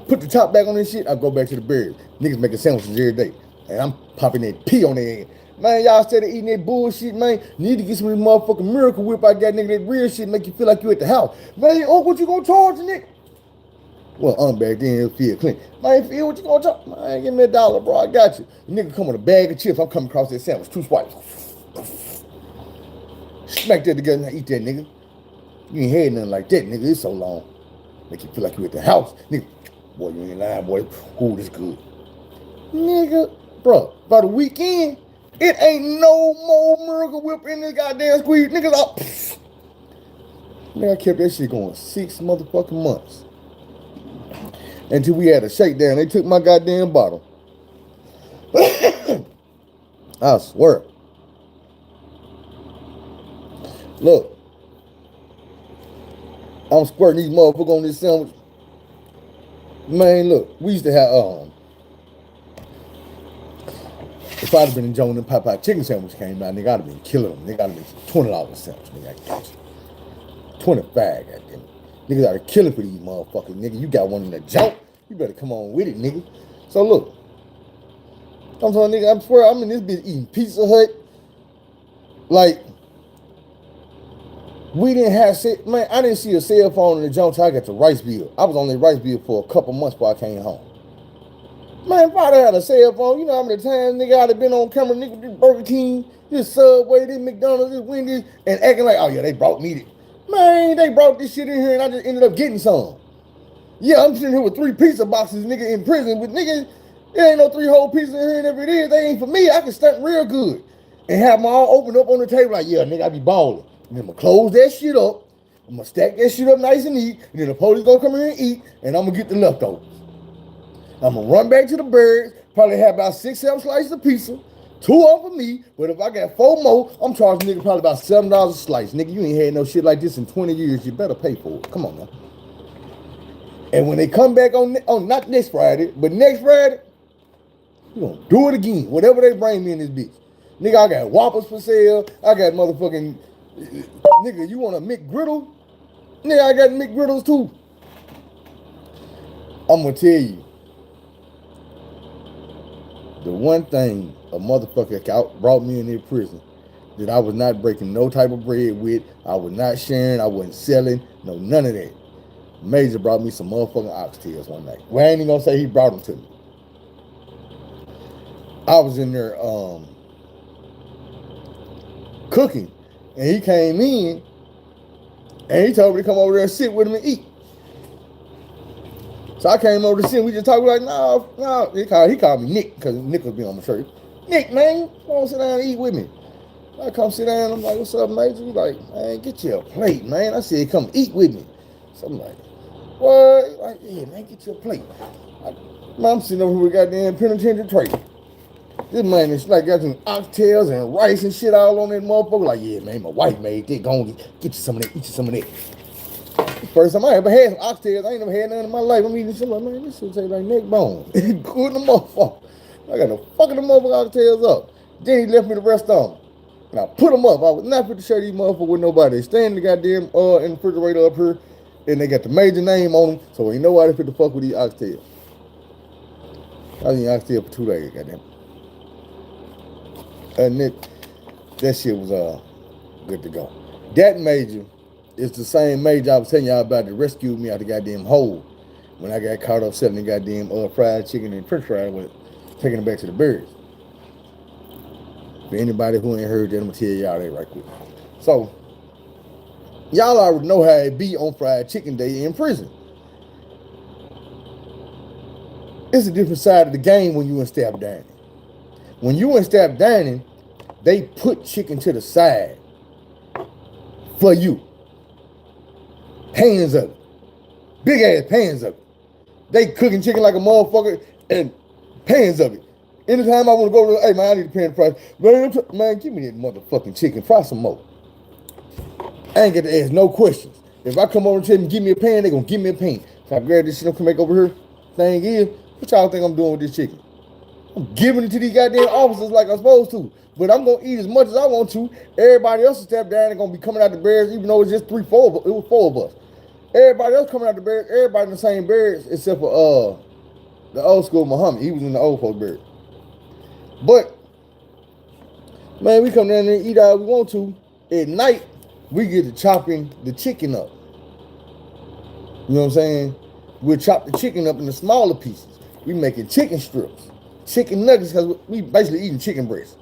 put the top back on this shit, I go back to the berries. Niggas making sandwiches every day. And I'm popping that pee on their head. Man, y'all instead of eating that bullshit, man, you need to get some of this motherfucking Miracle Whip I got, nigga, that real shit make you feel like you at the house. Man, oh, what you gonna charge, nigga? Well, back then, it was Phil Clinton. Man, Phil, what you gonna charge? Man, give me $1, bro, I got you. The nigga come with a bag of chips, I'm coming across that sandwich, 2 swipes. Smack that together and eat that, nigga. You ain't had nothing like that, nigga, it's so long. Make you feel like you at the house. Nigga, boy, you ain't lying, boy. Ooh, this good. Nigga, bro, by the weekend, it ain't no more Miracle Whip in this goddamn squeeze. Niggas all, nigga, I kept that shit going 6 motherfucking months. Until we had a shakedown. They took my goddamn bottle. I swear. Look, I'm squirting these motherfuckers on this sandwich. Man, look, we used to have if I'd have been enjoying them Popeye chicken sandwich came out, nigga, I'd have been killing them. Nigga, I'd have been $20 sandwich, nigga. I got you. 25, goddamn. Niggas out of killing for these motherfuckers, nigga. You got one in the jump. You better come on with it, nigga. So look, I'm telling nigga, I swear I'm in this bitch eating Pizza Hut. Like, we didn't have, man, I didn't see a cell phone in the jump till I got to Riceville. I was on the Riceville for a couple months before I came home. Man, if I'd had a cell phone, you know how many times nigga I'd have been on camera, nigga, this Burger King, this Subway, this McDonald's, this Wendy's, and acting like, oh yeah, they brought me this. Man, they brought this shit in here and I just ended up getting some. Yeah, I'm sitting here with 3 pizza boxes, nigga, in prison. With nigga, there ain't no 3 whole pizzas in here, and if it is, they ain't for me. I can stunt real good. And have them all open up on the table like, yeah, nigga, I be balling. And then I'm gonna close that shit up. I'm gonna stack that shit up nice and neat. And then the police gonna come in here and eat, and I'm gonna get the leftovers. I'm gonna run back to the birds, probably have about 6, 7 slices of pizza. 2 off of me, but if I got 4 more, I'm charging nigga probably about $7 a slice. Nigga, you ain't had no shit like this in 20 years. You better pay for it. Come on now. And when they come back on not this Friday, but next Friday, we gonna do it again. Whatever they bring me in this bitch. Nigga, I got Whoppers for sale. I got motherfucking, nigga, you want a McGriddle? Nigga, I got McGriddles too. I'm gonna tell you, the one thing a motherfucker brought me in their prison that I was not breaking no type of bread with, I was not sharing, I wasn't selling, no, none of that. Major brought me some motherfucking oxtails one night. Well, I ain't even gonna say he brought them to me. I was in there cooking, and he came in, and he told me to come over there and sit with him and eat. So I came over to sit, and we just talked like, no. He called me Nick, because Nick was being on my shirt. Nick, man, come on, sit down and eat with me. I come sit down, I'm like, what's up, Major? He's like, man, get you a plate, man. I said, come eat with me. So I'm like, what? Like, yeah, man, get you a plate. I'm sitting over here with goddamn penitentiary tray. This man is like got some oxtails and rice and shit all on that motherfucker. Like, yeah, man, my wife made that. Go on, get you some of that, eat you some of that. First time I ever had some oxtails, I ain't never had none in my life. I'm eating something like, man, this shit taste like neck bone. Good in the motherfucker. I got the fucking the motherfucker oxtails up. Then he left me the rest of them. And I put them up. I was not fit to share these motherfuckers with nobody. They stand in the goddamn in the refrigerator up here, and they got the major name on them, so ain't nobody fit to fuck with these oxtails. I was eating oxtail for 2 days, goddamn. And that shit was good to go. That major is the same major I was telling y'all about that rescued me out the goddamn hole when I got caught up selling the goddamn fried chicken and french fries with taking it back to the birds. For anybody who ain't heard that, I'm gonna tell y'all that right quick. So, y'all already know how it be on fried chicken day in prison. It's a different side of the game when you in staff dining. When you in staff dining, they put chicken to the side for you. Pans of it. Big ass pans of it. They cooking chicken like a motherfucker and pans of it. Anytime I want to go to, hey man, I need a pan of fries. Man, give me that motherfucking chicken. Fry some more. I ain't got to ask no questions. If I come over and tell them give me a pan, they gonna give me a pan. So I grab this shit and come back over here. Thing is, what y'all think I'm doing with this chicken? I'm giving it to these goddamn officers like I'm supposed to. But I'm gonna eat as much as I want to. Everybody else is stepped down and gonna be coming out the barracks, even though it's just 3, 4 of us. It was 4 of us. Everybody else coming out the barracks, everybody in the same barracks except for the old school Muhammad. He was in the old folks barracks. But man, we come down there and eat all we want to. At night, we get to chopping the chicken up. You know what I'm saying? We'll chop the chicken up into smaller pieces. We making chicken strips, chicken nuggets, because we basically eating chicken breast.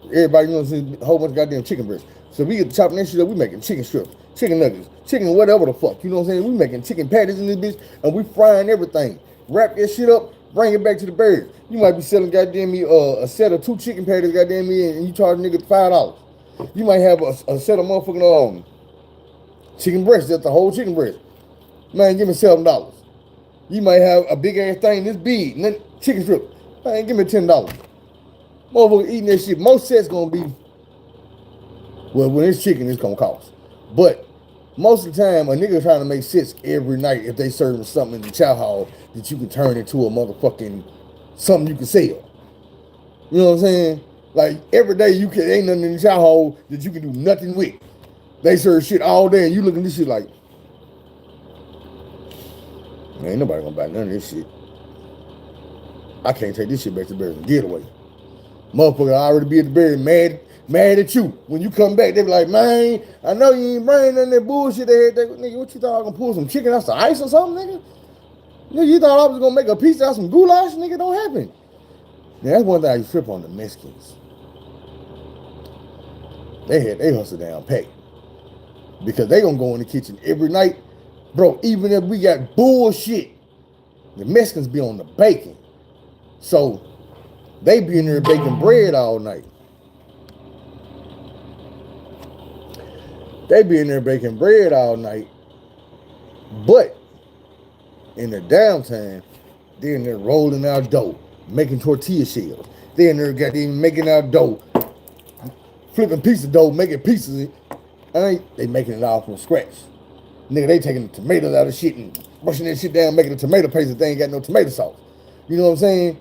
Everybody, you know what I'm saying, a whole bunch of goddamn chicken breast. So we get to chopping that shit up, we making chicken strips, chicken nuggets, chicken whatever the fuck. You know what I'm saying? We making chicken patties in this bitch, and we frying everything. Wrap that shit up, bring it back to the birds. You might be selling goddamn me a set of 2 chicken patties, goddamn me, and you charge niggas $5. You might have a set of motherfucking chicken breasts, that's the whole chicken breast. Man, give me $7. You might have a big ass thing this big, and then chicken strip. Man, give me $10. Motherfucker eating that shit. Most sets gonna be, well, when it's chicken, it's gonna cost. But Most of the time, a nigga trying to make sense every night if they serving something in the chow hall that you can turn into a motherfucking something you can sell. You know what I'm saying? Like every day you can ain't nothing in the chow hall that you can do nothing with. They serve shit all day and you looking at this shit like, man, ain't nobody gonna buy none of this shit. I can't take this shit back to Barry's and get away. Motherfucker already be at the Barry mad at you. When you come back, they be like, man, I know you ain't bringing none of that bullshit they had. Nigga, what you thought I was gonna pull some chicken out some ice or something, nigga? Nigga, you thought I was gonna make a piece out of some goulash? Nigga, don't happen. Now, that's one thing I trip on the Mexicans. They hustle down pack. Because they gonna go in the kitchen every night. Bro, even if we got bullshit, the Mexicans be on the bacon. So they be in there baking bread all night. They be in there baking bread all night. But in the downtime, they in there rolling out dough, making tortilla shells. They in there goddamn making out dough, flipping pieces of dough, making pieces. They making it all from scratch. Nigga, they taking the tomatoes out of shit and brushing that shit down, making a tomato paste that they ain't got no tomato sauce. You know what I'm saying?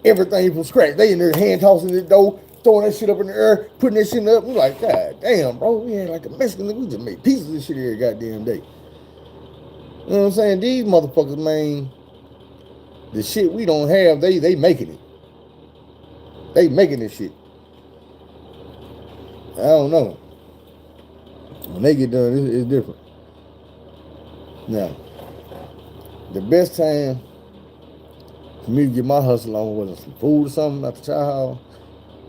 Everything from scratch. They in there hand tossing the dough, throwing that shit up in the air, putting that shit up. We like, God damn, bro, we ain't like a Mexican nigga. We just make pieces of this shit every goddamn day. You know what I'm saying? These motherfuckers, man, the shit we don't have, they making it. They making this shit. I don't know. When they get done, it's different. Now, the best time for me to get my hustle on was some food or something at the chow hall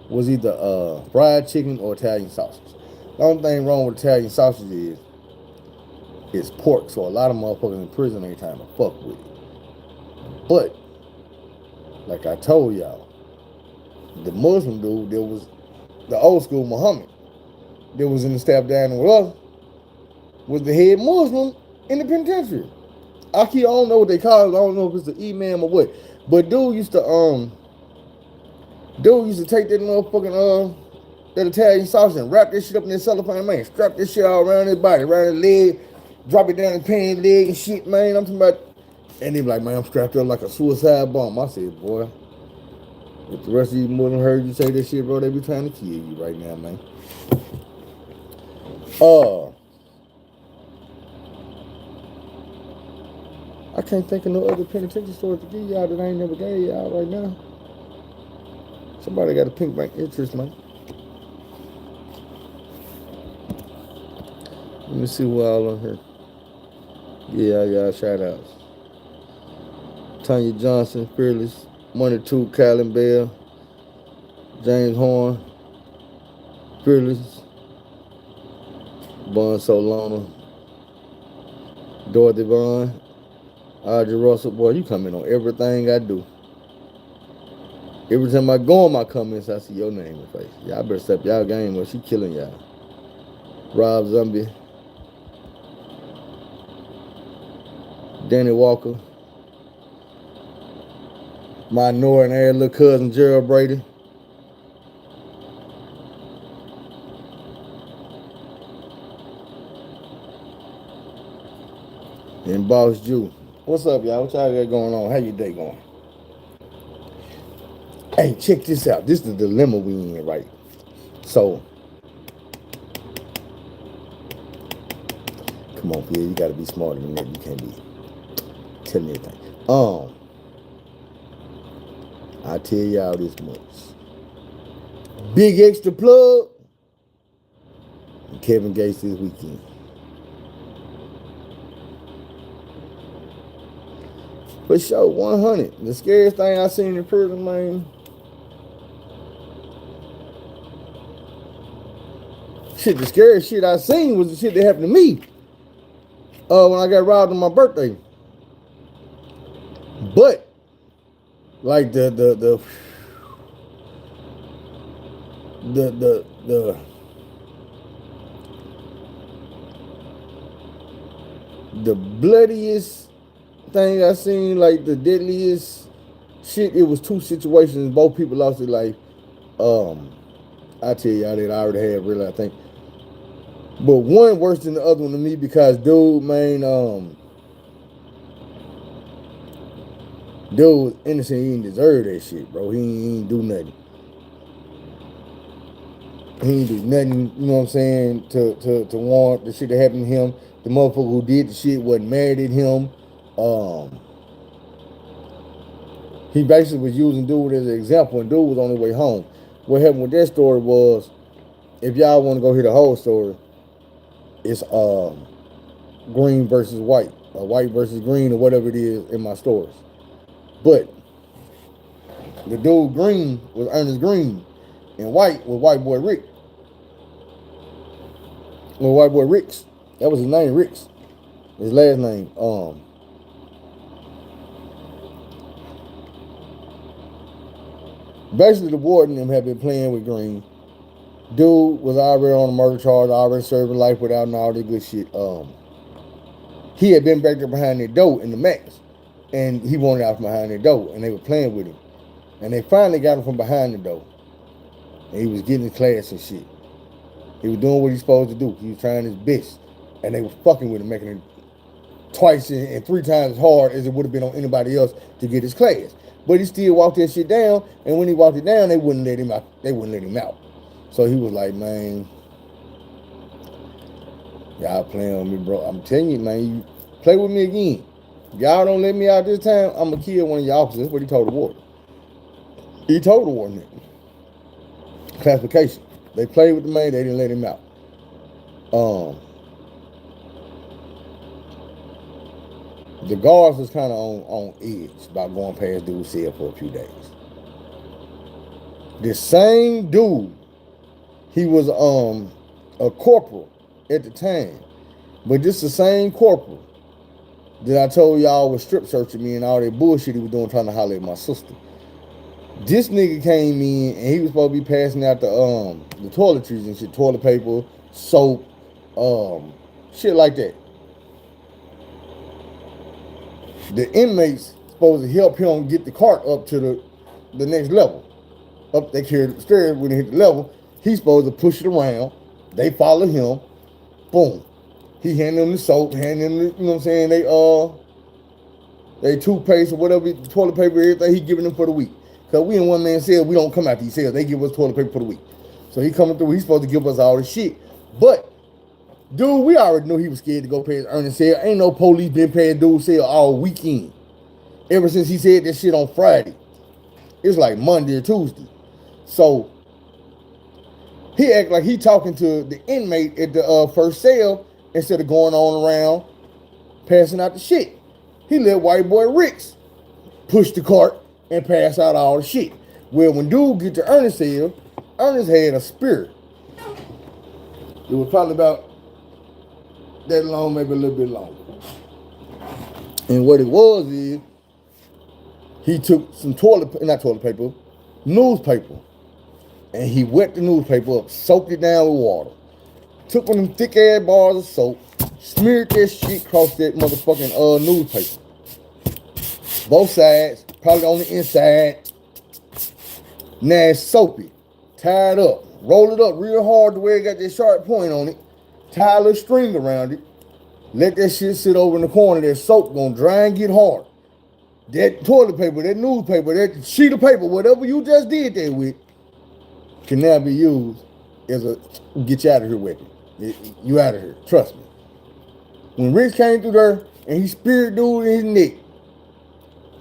was either fried chicken or Italian sausage. The only thing wrong with Italian sausage is it's pork, so a lot of motherfuckers in prison ain't trying to fuck with it. But, like I told y'all, the Muslim dude, there was the old school Muhammad that was in the staff dining with us, was the head Muslim in the penitentiary. I don't know what they call it. I don't know if it's the imam or what. But dude used to take that motherfucking that Italian sausage and wrap that shit up in that cellophane, man. Strap this shit all around his body, around his leg, drop it down his pants leg and shit, man. I'm talking about. And they be like, man, I'm strapped up like a suicide bomb. I said, boy, if the rest of you Muslims heard you say that shit, bro, they be trying to kill you right now, man. I can't think of no other penitentiary stories to give y'all that I ain't never gave y'all right now. Somebody got a pink bank interest, man. Let me see who all on here. Yeah, y'all shout outs. Tanya Johnson, Fearless, Money 2, Kylan Bell, James Horn, Fearless, Bun Solana, Dorothy Vaughn, Audrey Russell. Boy, you come in on everything I do. Every time I go on my comments, I see your name in the face. Y'all better step y'all game or she killing y'all. Rob Zombie, Danny Walker, my Nora and Aaron little cousin Gerald Brady. And Boss Jew. What's up, y'all? What y'all got going on? How your day going? Hey, check this out. This is the dilemma we in, right? So, come on, Pierre. You got to be smarter than that. You can't be telling me anything. I tell y'all this much. Big extra plug. Kevin Gates this weekend. For sure, 100. The scariest thing I seen in prison, man. Shit, the scariest shit I seen was the shit that happened to me. When I got robbed on my birthday. But, like the bloodiest thing I seen, like the deadliest shit, it was two situations. Both people lost their life. I tell y'all that I already had really, I think. But one worse than the other one to me because dude, man, dude was innocent. He didn't deserve that shit, bro. He ain't do nothing. He ain't do nothing, you know what I'm saying, to warrant the shit that happened to him. The motherfucker who did the shit wasn't mad at him. He basically was using dude as an example, and dude was on his way home. What happened with that story was, if y'all want to go hear the whole story, it's green versus white, or white versus green, or whatever it is in my stories. But the dude green was Ernest Green, and white was white boy Rick. Well, white boy Ricks. That was his name, Ricks. His last name. Basically, the warden and them had been playing with Green. Dude was already on a murder charge, already serving life without all that good shit. He had been back there behind that door in the max, and he wanted out from behind that door, and they were playing with him. And they finally got him from behind the door, and he was getting in class and shit. He was doing what he was supposed to do. He was trying his best. And they were fucking with him, making it twice and 3 times as hard as it would have been on anybody else to get his class. But he still walked that shit down, and when he walked it down, they wouldn't let him out. They wouldn't let him out. So he was like, man, y'all playing with me, bro. I'm telling you, man, you play with me again. Y'all don't let me out this time, I'm gonna kill one of your officers. That's what he told the warden. He told the warden that. Classification. They played with the man, they didn't let him out. The guards was kind of on edge about going past dude's cell for a few days. The same dude, he was a corporal at the time, but this the same corporal that I told y'all was strip searching me and all that bullshit he was doing trying to holler at my sister. This nigga came in and he was supposed to be passing out the toiletries and shit, toilet paper, soap, shit like that. The inmates supposed to help him get the cart up to the next level. Up they carried the stairs when they hit the level. He's supposed to push it around. They follow him. Boom. He handed them the soap, handed them the, you know what I'm saying, they toothpaste or whatever, toilet paper, everything he giving them for the week. Because we in one man cell, we don't come out these cells. They give us toilet paper for the week. So he coming through, he's supposed to give us all this shit. But, dude, we already knew he was scared to go past Ernest cell. Ain't no police been past dude's cell all weekend. Ever since he said that shit on Friday. It's like Monday or Tuesday. So, he act like he talking to the inmate at the first cell instead of going on around passing out the shit. He let white boy Ricks push the cart and pass out all the shit. Well, when dude get to Ernest cell, Ernest had a spear. It was probably about that long, maybe a little bit longer. And what it was is, he took some toilet paper, newspaper, and he wet the newspaper up, soaked it down with water, took one of them thick ass bars of soap, smeared that shit across that motherfucking newspaper. Both sides, probably on the inside. Now it's soapy, tied up, roll it up real hard to where it got that sharp point on it, tie a little string around it, let that shit sit over in the corner. That soap gonna dry and get hard. That toilet paper, that newspaper, that sheet of paper, whatever you just did that with, can now be used as a get you out of here weapon. You out of here, trust me. When Rich came through there and he speared dude in his neck,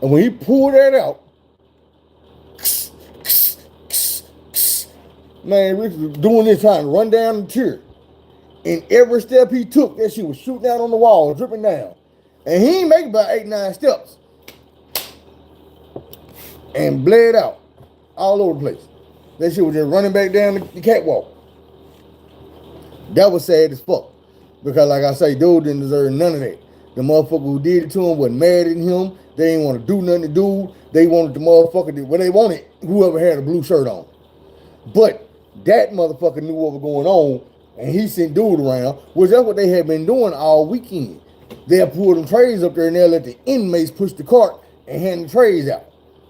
and when he pulled that out, man, Rich was doing this trying to run down the tier. And every step he took, that shit was shooting down on the wall, dripping down. And he ain't make about 8, 9 steps. And bled out all over the place. That shit was just running back down the catwalk. That was sad as fuck. Because like I say, dude didn't deserve none of that. The motherfucker who did it to him wasn't mad at him. They didn't want to do nothing to dude. They wanted the motherfucker to, well, they wanted whoever had a blue shirt on. But that motherfucker knew what was going on, and he sent dude around, which that's what they had been doing all weekend. They'll pull them trays up there and they'll let the inmates push the cart and hand the trays out.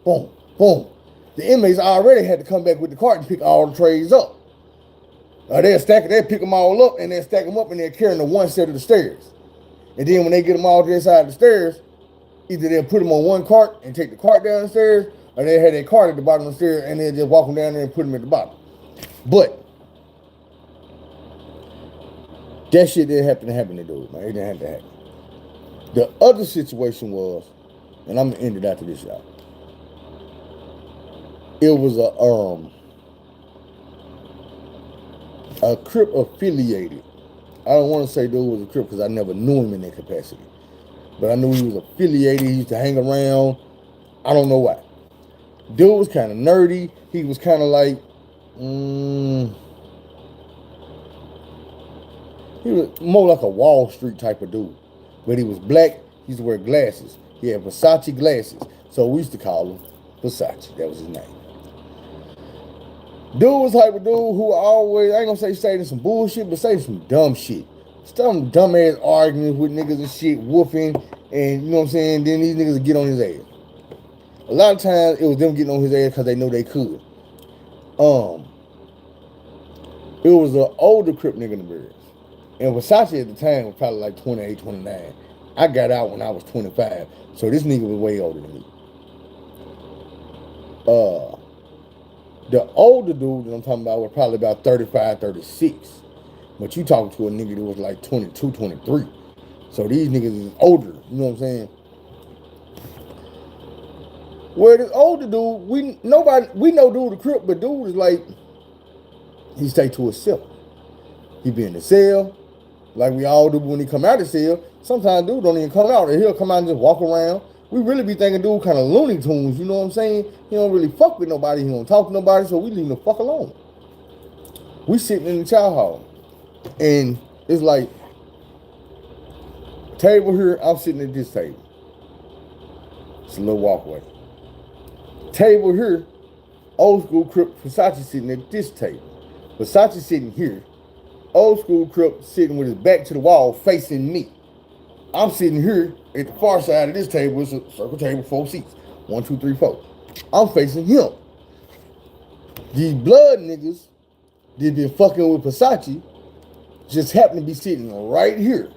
Boom, boom. The inmates already had to come back with the cart and pick all the trays up. They'll pick them all up and they'll stack them up and they'll carry them to one set of the stairs. And then when they get them all to the side of the stairs, either they'll put them on one cart and take the cart down the stairs, or they'll have their cart at the bottom of the stairs and they'll just walk them down there and put them at the bottom. But that shit didn't happen to dude, man. It didn't have to happen. The other situation was, and I'm gonna end it after this, y'all. It was a Crip affiliated. I don't want to say dude was a Crip because I never knew him in that capacity. But I knew he was affiliated. He used to hang around. I don't know why. Dude was kind of nerdy. He was kind of like, he was more like a Wall Street type of dude. But he was black. He used to wear glasses. He had Versace glasses. So we used to call him Versace. That was his name. Dude was type of dude who always, I ain't gonna say some bullshit, but say some dumb shit. Some dumbass arguments with niggas and shit, whooping, and you know what I'm saying? Then these niggas would get on his ass. A lot of times it was them getting on his ass because they know they could. It was an older Crip nigga in the Bears. And Versace at the time was probably like 28, 29. I got out when I was 25. So this nigga was way older than me. The older dude that I'm talking about was probably about 35, 36. But you talking to a nigga that was like 22, 23. So these niggas is older, you know what I'm saying? Where this older dude, we know dude the Crip, but dude is like, he stay to himself. He be in the cell, like we all do when he come out of the cell. Sometimes dude don't even come out, and he'll come out and just walk around. We really be thinking dude kind of Looney Tunes, you know what I'm saying? He don't really fuck with nobody, he don't talk to nobody, so we leave him the fuck alone. We sitting in the chow hall, and it's like, table here, I'm sitting at this table. It's a little walkway. Table here, old school Crip Versace sitting at this table. Versace sitting here. Old school Crip sitting with his back to the wall facing me. I'm sitting here at the far side of this table. It's a circle table, 4 seats. 1, 2, 3, 4. I'm facing him. These blood niggas that been fucking with Versace just happen to be sitting right here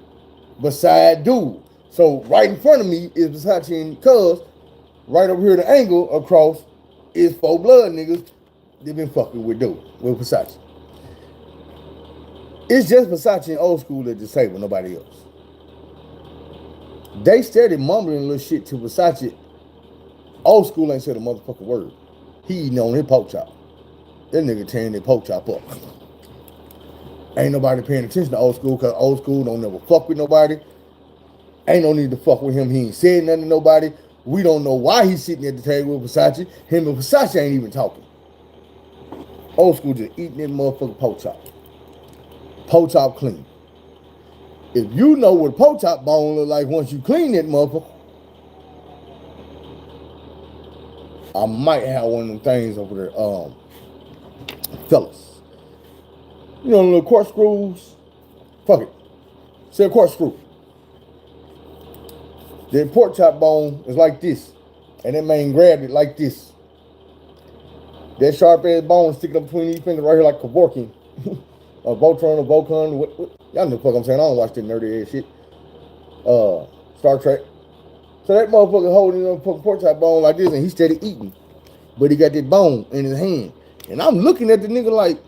beside dude. So right in front of me is Versace and Cuz. Right over here, the angle across is 4 blood niggas that been fucking with dude, with Versace. It's just Versace and old school at the table, nobody else. They started mumbling a little shit to Versace. Old school ain't said a motherfucking word. He eating on his pork chop. That nigga tearing their pork chop up. Ain't nobody paying attention to old school because old school don't never fuck with nobody. Ain't no need to fuck with him. He ain't said nothing to nobody. We don't know why he's sitting at the table with Versace. Him and Versace ain't even talking. Old school just eating that motherfucking pork chop. Pork chop clean. If you know what a pork chop bone look like once you clean that motherfucker, I might have one of them things over there, fellas. You know, the little corkscrews? Fuck it. Say a corkscrew. The pork chop bone is like this. And that man grabbed it like this. That sharp ass bone sticking up between these fingers right here like Kevorkian. A Voltron, a Volcon, what? Y'all know the fuck I'm saying. I don't watch that nerdy ass shit. Star Trek. So that motherfucker holding a pork chop bone like this and he steady eating. But he got that bone in his hand. And I'm looking at the nigga like,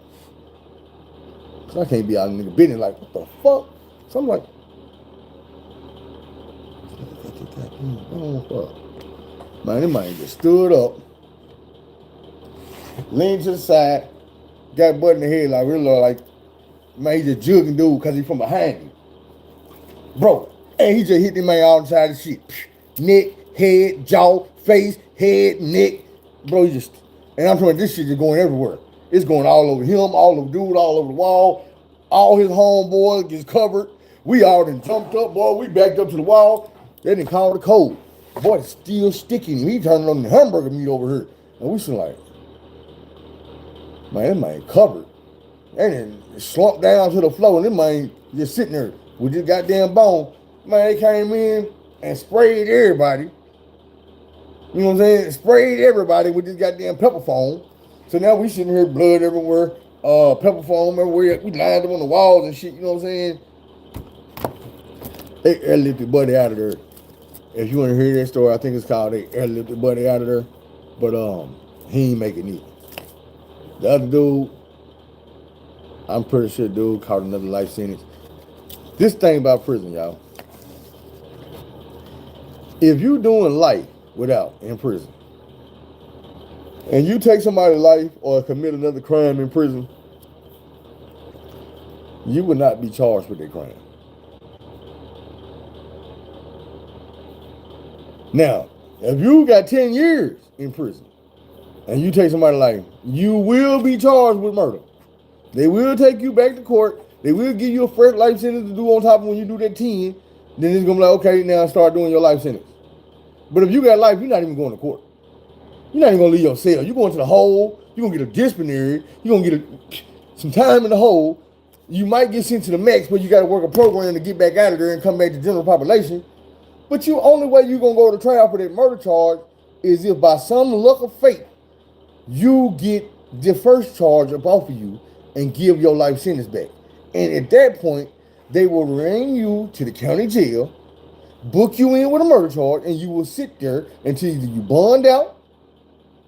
cause I can't be out of nigga business like, what the fuck? So I'm like, man, this man just stood up, leaned to the side, got butt in the head like really like, man, he just jugging dude because he from behind him. Bro, and he just hit the man all the side of shit. Neck, head, jaw, face, head, neck. Bro, he just, and I'm talking about this shit just going everywhere. It's going all over him, all over dude, all over the wall. All his homeboys just covered. We all done jumped up, boy. We backed up to the wall. They didn't call the code. Boy, it's still sticking. He turning on the hamburger meat over here. And we should like, man, that man covered. And then slumped down to the floor, and this man just sitting there with this goddamn bone. Man, they came in and sprayed everybody. You know what I'm saying? Sprayed everybody with this goddamn pepper foam. So now we sitting here, blood everywhere. pepper foam everywhere. We lined them on the walls and shit. You know what I'm saying? They airlifted Buddy out of there. If you want to hear that story, I think it's called They Airlifted Buddy out of there. But he ain't make it neither. The other dude, I'm pretty sure dude caught another life sentence. This thing about prison, y'all. If you doing life without in prison, and you take somebody's life or commit another crime in prison, you will not be charged with that crime. Now, if you got 10 years in prison and you take somebody's life, you will be charged with murder. They will take you back to court. They will give you a fresh life sentence to do on top of when you do that 10. Then it's going to be like, okay, now start doing your life sentence. But if you got life, you're not even going to court. You're not even going to leave your cell. You're going to the hole. You're going to get a disciplinary. You're going to get some time in the hole. You might get sent to the max, but you got to work a program to get back out of there and come back to general population. But the only way you're going to go to trial for that murder charge is if by some luck of fate, you get the first charge up off of you and give your life sentence back. And at that point, they will bring you to the county jail, book you in with a murder charge, and you will sit there until either you bond out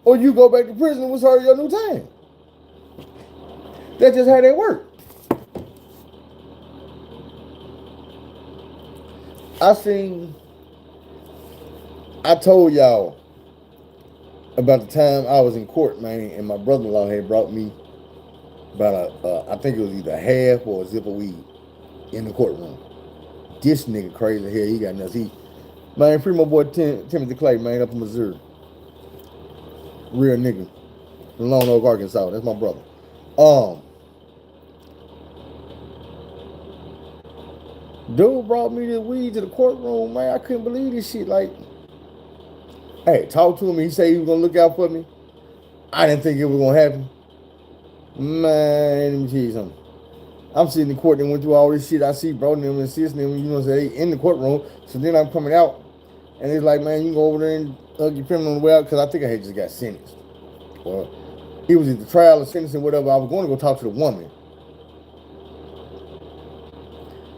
or you go back to prison and serve your new time. That's just how that works. I told y'all about the time I was in court, man, and my brother-in-law had brought me about I think it was either a half or a zip of weed in the courtroom. This nigga crazy here, he got nuts. Man, free my boy Timothy Clay, man, up in Missouri. Real nigga. From Lone Oak, Arkansas. That's my brother. Dude brought me this weed to the courtroom, man. I couldn't believe this shit. Like, hey, talk to him. He said he was gonna look out for me. I didn't think it was gonna happen. Man, let me tell you something. I'm sitting in court and went through all this shit. I see bro and them and sis and them, you know, say they in the courtroom. So then I'm coming out, and it's like, man, you can go over there and hug your family on the way out, because I think I had just got sentenced. Well, it was either trial or sentencing, whatever. I was going to go talk to the woman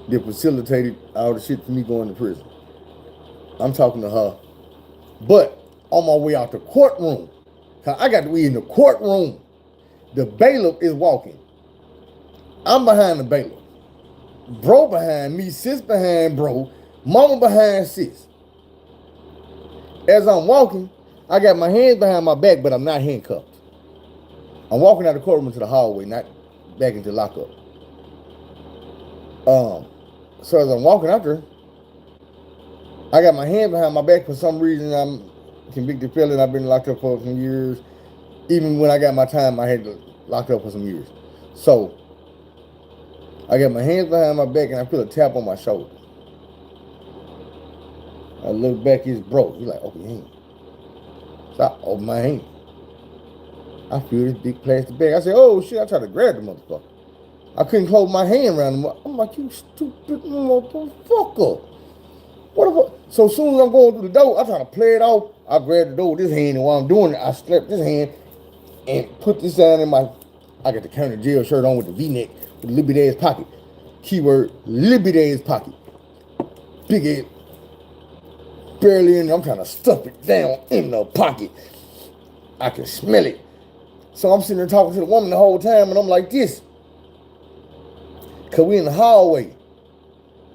that facilitated all the shit for me going to prison. I'm talking to her. But on my way out the courtroom, cause I got to be in the courtroom, the bailiff is walking. I'm behind the bailiff. Bro behind me, sis behind bro, mama behind sis. As I'm walking, I got my hands behind my back, but I'm not handcuffed. I'm walking out of the courtroom to the hallway, not back into lockup. So as I'm walking out there, I got my hand behind my back. For some reason, I'm a convicted felon. I've been locked up for some years. Even when I got my time, I had to locked up for some years. So I got my hands behind my back and I feel a tap on my shoulder. I look back, it's broke. He's like, open your hand. So I open my hand. I feel this big plastic bag. I said, oh shit, I tried to grab the motherfucker. I couldn't close my hand around him. I'm like, you stupid motherfucker. What the fuck? So as soon as I'm going through the door, I try to play it off. I grab the door with this hand, and while I'm doing it, I slap this hand and put this down in my, I got the county jail shirt on with the V-neck, with the little bit ass pocket. Keyword, little bit ass pocket. Big ass, barely in there. I'm trying to stuff it down in the pocket. I can smell it. So I'm sitting there talking to the woman the whole time, and I'm like this. Cause we in the hallway.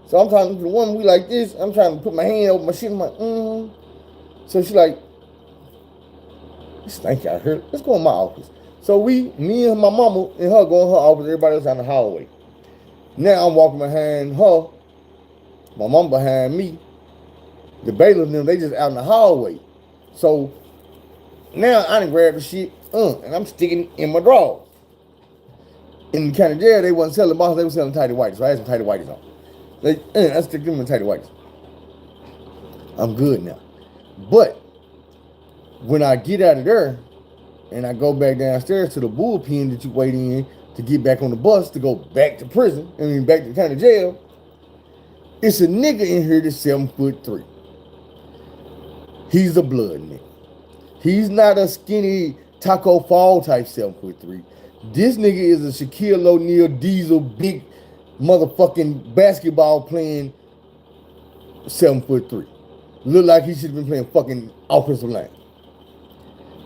So I'm talking to the woman, we like this. I'm trying to put my hand over my shit. I'm like, So she's like, this stank out here. Let's go in my office. So me and my mama and her go in her office, everybody else out in the hallway. Now I'm walking behind her, my mama behind me. The bailiff and them, they just out in the hallway. So now I done grabbed the shit, and I'm sticking it in my drawers. In the county jail, they wasn't selling bottles, they were selling tighty whities. So I had some tighty whities on. I stick them in tighty whities. I'm good now. But when I get out of there and I go back downstairs to the bullpen that you wait in to get back on the bus to go back to prison, back to the county jail, it's a nigga in here that's 7'3". He's a blood nigga. He's not a skinny Taco Fall type 7'3". This nigga is a Shaquille O'Neal diesel big motherfucking basketball playing 7'3". Look like he should have been playing fucking offensive line.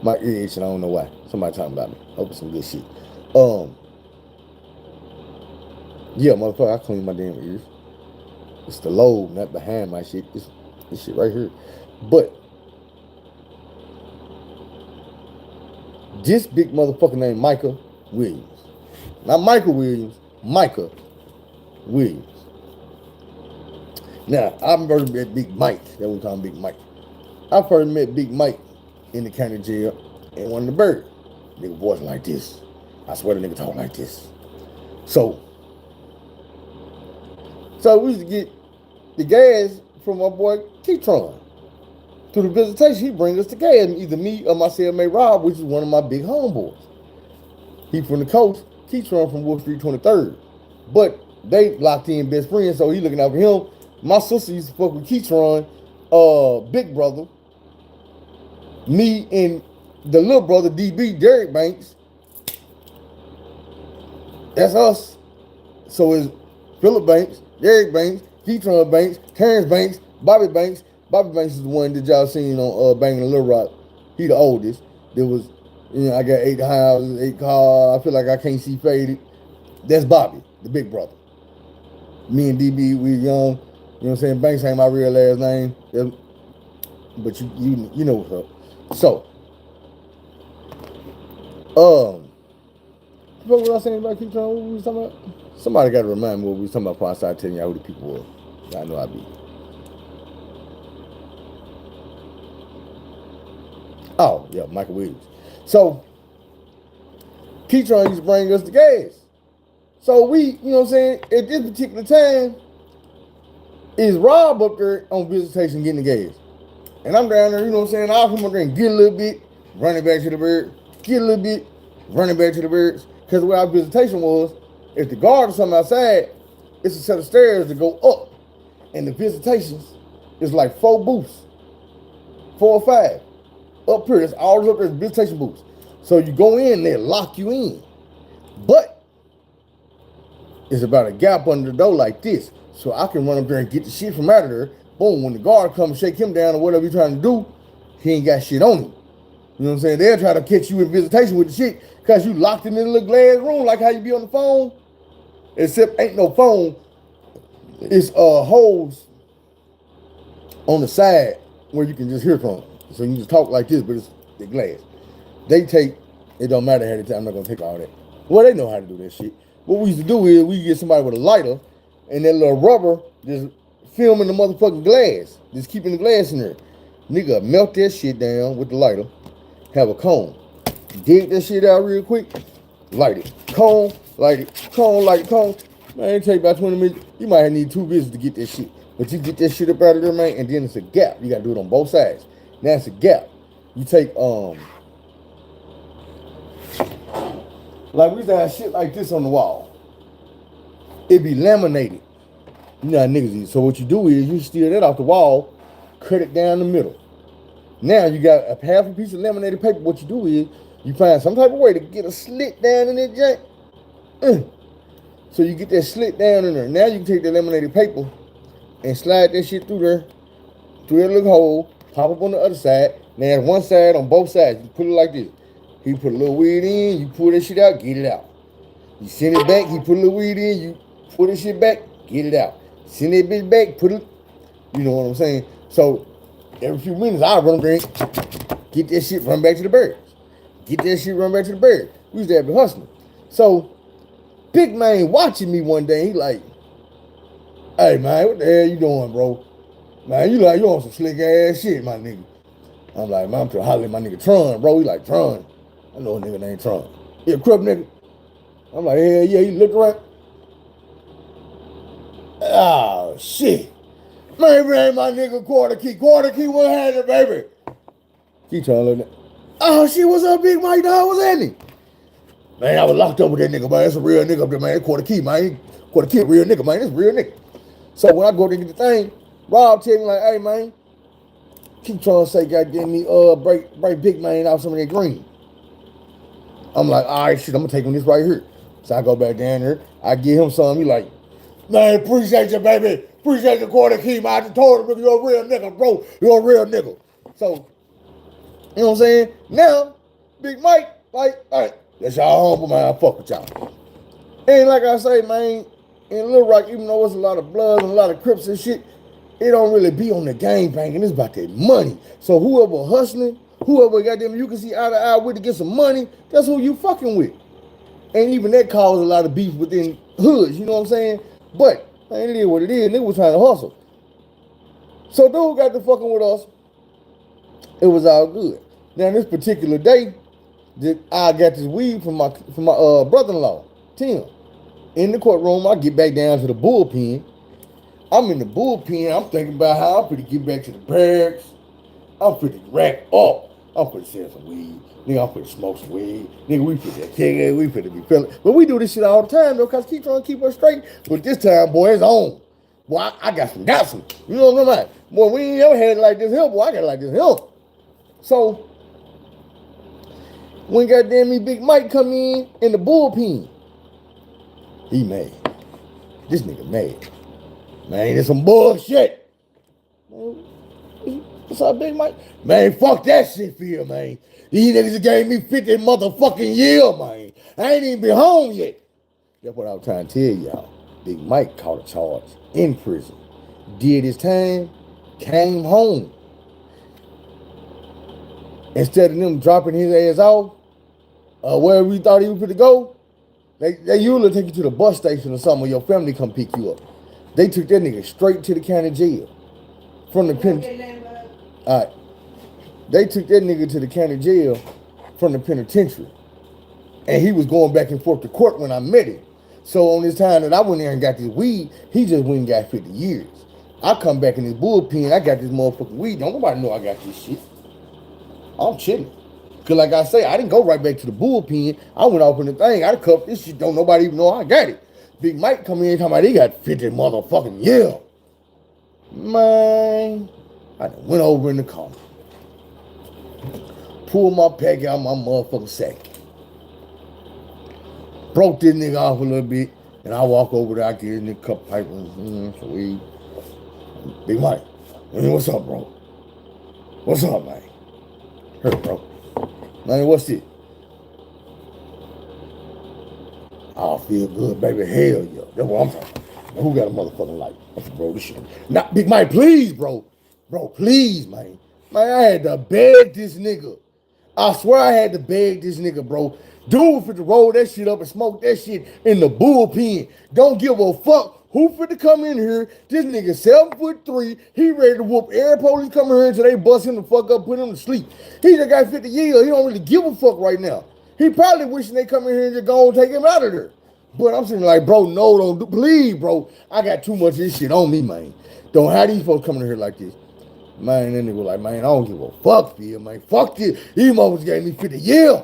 My ear itching, I don't know why. Somebody talking about me. Hope it's some good shit. Yeah, motherfucker, I clean my damn ears. It's the lobe, not behind my shit. This shit right here. But this big motherfucker named Micah Williams. Not Michael Williams, Micah Williams. Now, I've first met Big Mike. That we call him Big Mike. I first met Big Mike in the county jail in one of the burgers. Nigga voice like this. I swear the nigga talk like this. So we used to get the gas from my boy Keytron. Through the visitation, he bring us the gas, either me or my cellmate Rob, which is one of my big homeboys. He from the coast, Keytron from Wolf Street 23rd. But they locked in best friends, so he looking out for him. My sister used to fuck with Keytron, big brother. Me and the little brother, DB, Derek Banks. That's us. So it's Philip Banks, Derek Banks, Keytron Banks, Terrence Banks, Bobby Banks. Bobby Banks is the one that y'all seen on Banging the Little Rock. He the oldest. There was, I got 8 houses, 8 cars. I feel like I can't see faded. That's Bobby, the big brother. Me and DB, we young. You know what I'm saying? Banks ain't my real last name. But you know what's up. So, what was I saying about Keytron? What we was talking about? Somebody got to remind me what we was talking about before I started telling y'all who the people were. I know I be. Oh, yeah, Michael Williams. So, Keytron used to bring us the gas. So we, you know what I'm saying, at this particular time, is Rob up there on visitation getting the gas. And I'm down there, you know what I'm saying, I'll come up there and get a little bit, running back to the bird, get a little bit, running back to the birds. Because the way our visitation was, if the guard or something outside, it's a set of stairs to go up. And the visitations is like 4 booths, 4 or 5. Up here, it's all up there, visitation booths. So you go in, they lock you in. But it's about a gap under the door like this. So I can run up there and get the shit from out of there. Boom, when the guard comes shake him down or whatever he's trying to do, he ain't got shit on him. You know what I'm saying? They'll try to catch you in visitation with the shit because you locked in a little glass room like how you be on the phone. Except ain't no phone. It's holes on the side where you can just hear from. So you just talk like this, but it's the glass. They take, it don't matter how they take, I'm not gonna take all that. Well, they know how to do that shit. What we used to do is we get somebody with a lighter and that little rubber just filming the motherfucking glass. Just keeping the glass in there. Nigga, melt that shit down with the lighter. Have a cone. Dig that shit out real quick. Light it. Cone, light it. Cone, light it, cone. Man, it take about 20 minutes. You might need 2 visits to get that shit. But you get that shit up out of there, man, and then it's a gap. You gotta do it on both sides. Now it's a gap. You take, like we used to have shit like this on the wall. It be laminated. You know how niggas eat. So what you do is you steal that off the wall, cut it down the middle. Now you got a half a piece of laminated paper. What you do is you find some type of way to get a slit down in that joint. So you get that slit down in there. Now you can take the laminated paper and slide that shit through there, through that little hole, pop up on the other side. Now there's one side on both sides. You put it like this. He put a little weed in, you pull that shit out, get it out. You send it back, he put a little weed in, you pull that shit back, get it out. Send that bitch back, put it, you know what I'm saying? So every few minutes I run there, get that shit, run back to the birds. Get that shit, run back to the birds. We used to have been hustling. So big man watching me one day, he like, hey man, what the hell you doing, bro? Man, you on some slick ass shit, my nigga. I'm like, man, I'm trying to holler at my nigga Tron, bro. He like, Tron. I know a nigga named Tron. He a crip nigga. I'm like, hell yeah, he looked around. Oh, shit. Man, my nigga Quarter Key. Quarter Key, what happened, baby? He trying to look at, oh, shit, what's up, big Mike, dog? What's happening? Man, I was locked up with that nigga, man. That's a real nigga up there, man. Quarter Key, man. Quarter Key, a real nigga, man. That's a real nigga. So when I go to get the thing, Rob tell me like, hey, man, keep trying to say, goddamn me, break big man off some of that green. I'm like, all right, shit, I'm gonna take him this right here. So I go back down there. I give him some. He like, man, appreciate you, baby. Appreciate the quarter key, man. I just told him, you're a real nigga, bro. You're a real nigga. So, you know what I'm saying? Now, Big Mike, like, all right, that's y'all humble, man. I fuck with y'all. And like I say, man, in Little Rock, even though it's a lot of blood and a lot of Crips and shit, it don't really be on the gang banging. It's about that money. So whoever hustling, whoever got them you can see eye to eye with to get some money, that's who you fucking with. And even that caused a lot of beef within hoods, you know what I'm saying? But, man, it is what it is. Nigga was trying to hustle. So dude got to fucking with us. It was all good. Now this particular day, I got this weed from my brother-in-law, Tim. In the courtroom, I get back down to the bullpen. I'm in the bullpen. I'm thinking about how I'm finna get back to the barracks. I'm finna rack up. I'm finna sell some weed. Nigga, I'm finna smoke some weed. Nigga, we finna take it. We finna be feeling. But we do this shit all the time, though, because keep trying to keep us straight. But this time, boy, it's on. Boy, I got some. You know what I'm saying? Boy, we ain't ever had it like this here, boy. I got it like this here. So, when goddamn me Big Mike come in the bullpen, he mad. This nigga mad. Man, it's some bullshit. What's up, Big Mike? Man, fuck that shit for you, man. These niggas gave me 50 motherfucking years, man. I ain't even been home yet. That's what I was trying to tell y'all. Big Mike caught a charge in prison. Did his time, came home. Instead of them dropping his ass off, where we thought he was going to go, they usually take you to the bus station or something, or your family come pick you up. They took that nigga straight to the county jail. From the penitentiary. Alright. They took that nigga to the county jail from the penitentiary. And he was going back and forth to court when I met him. So on this time that I went there and got this weed, he just went and got 50 years. I come back in this bullpen, I got this motherfucking weed. Don't nobody know I got this shit. I'm chilling. Cause like I say, I didn't go right back to the bullpen. I went off in the thing. I cuffed this shit. Don't nobody even know I got it. Big Mike come in talking about he got 50 motherfucking years. Man, I done went over in the car. Pulled my pack out of my motherfucking sack. Broke this nigga off a little bit. And I walk over there, I get this nigga cup pipe and some weed. Big Mike, what's up, bro? What's up, man? Hurt, bro. Man, what's it? I feel good, baby. Hell yeah. That's what I'm talking about. Now, who got a motherfucking life? I said, bro, this shit. Not Big Mike, please, bro. Bro, please, man. Man, I had to beg this nigga. I swear I had to beg this nigga, bro. Dude finna roll that shit up and smoke that shit in the bullpen. Don't give a fuck who finna come in here. This nigga 7'3". He ready to whoop every police coming here until they bust him the fuck up, put him to sleep. He just got 50 years. He don't really give a fuck right now. He probably wishing they come in here and just go and take him out of there. But I'm sitting like, bro, no, don't do, please, bro. I got too much of this shit on me, man. Don't have these folks coming in here like this. Man, then they were like, man, I don't give a fuck for you, man. Fuck this. These motherfuckers gave me 50 years.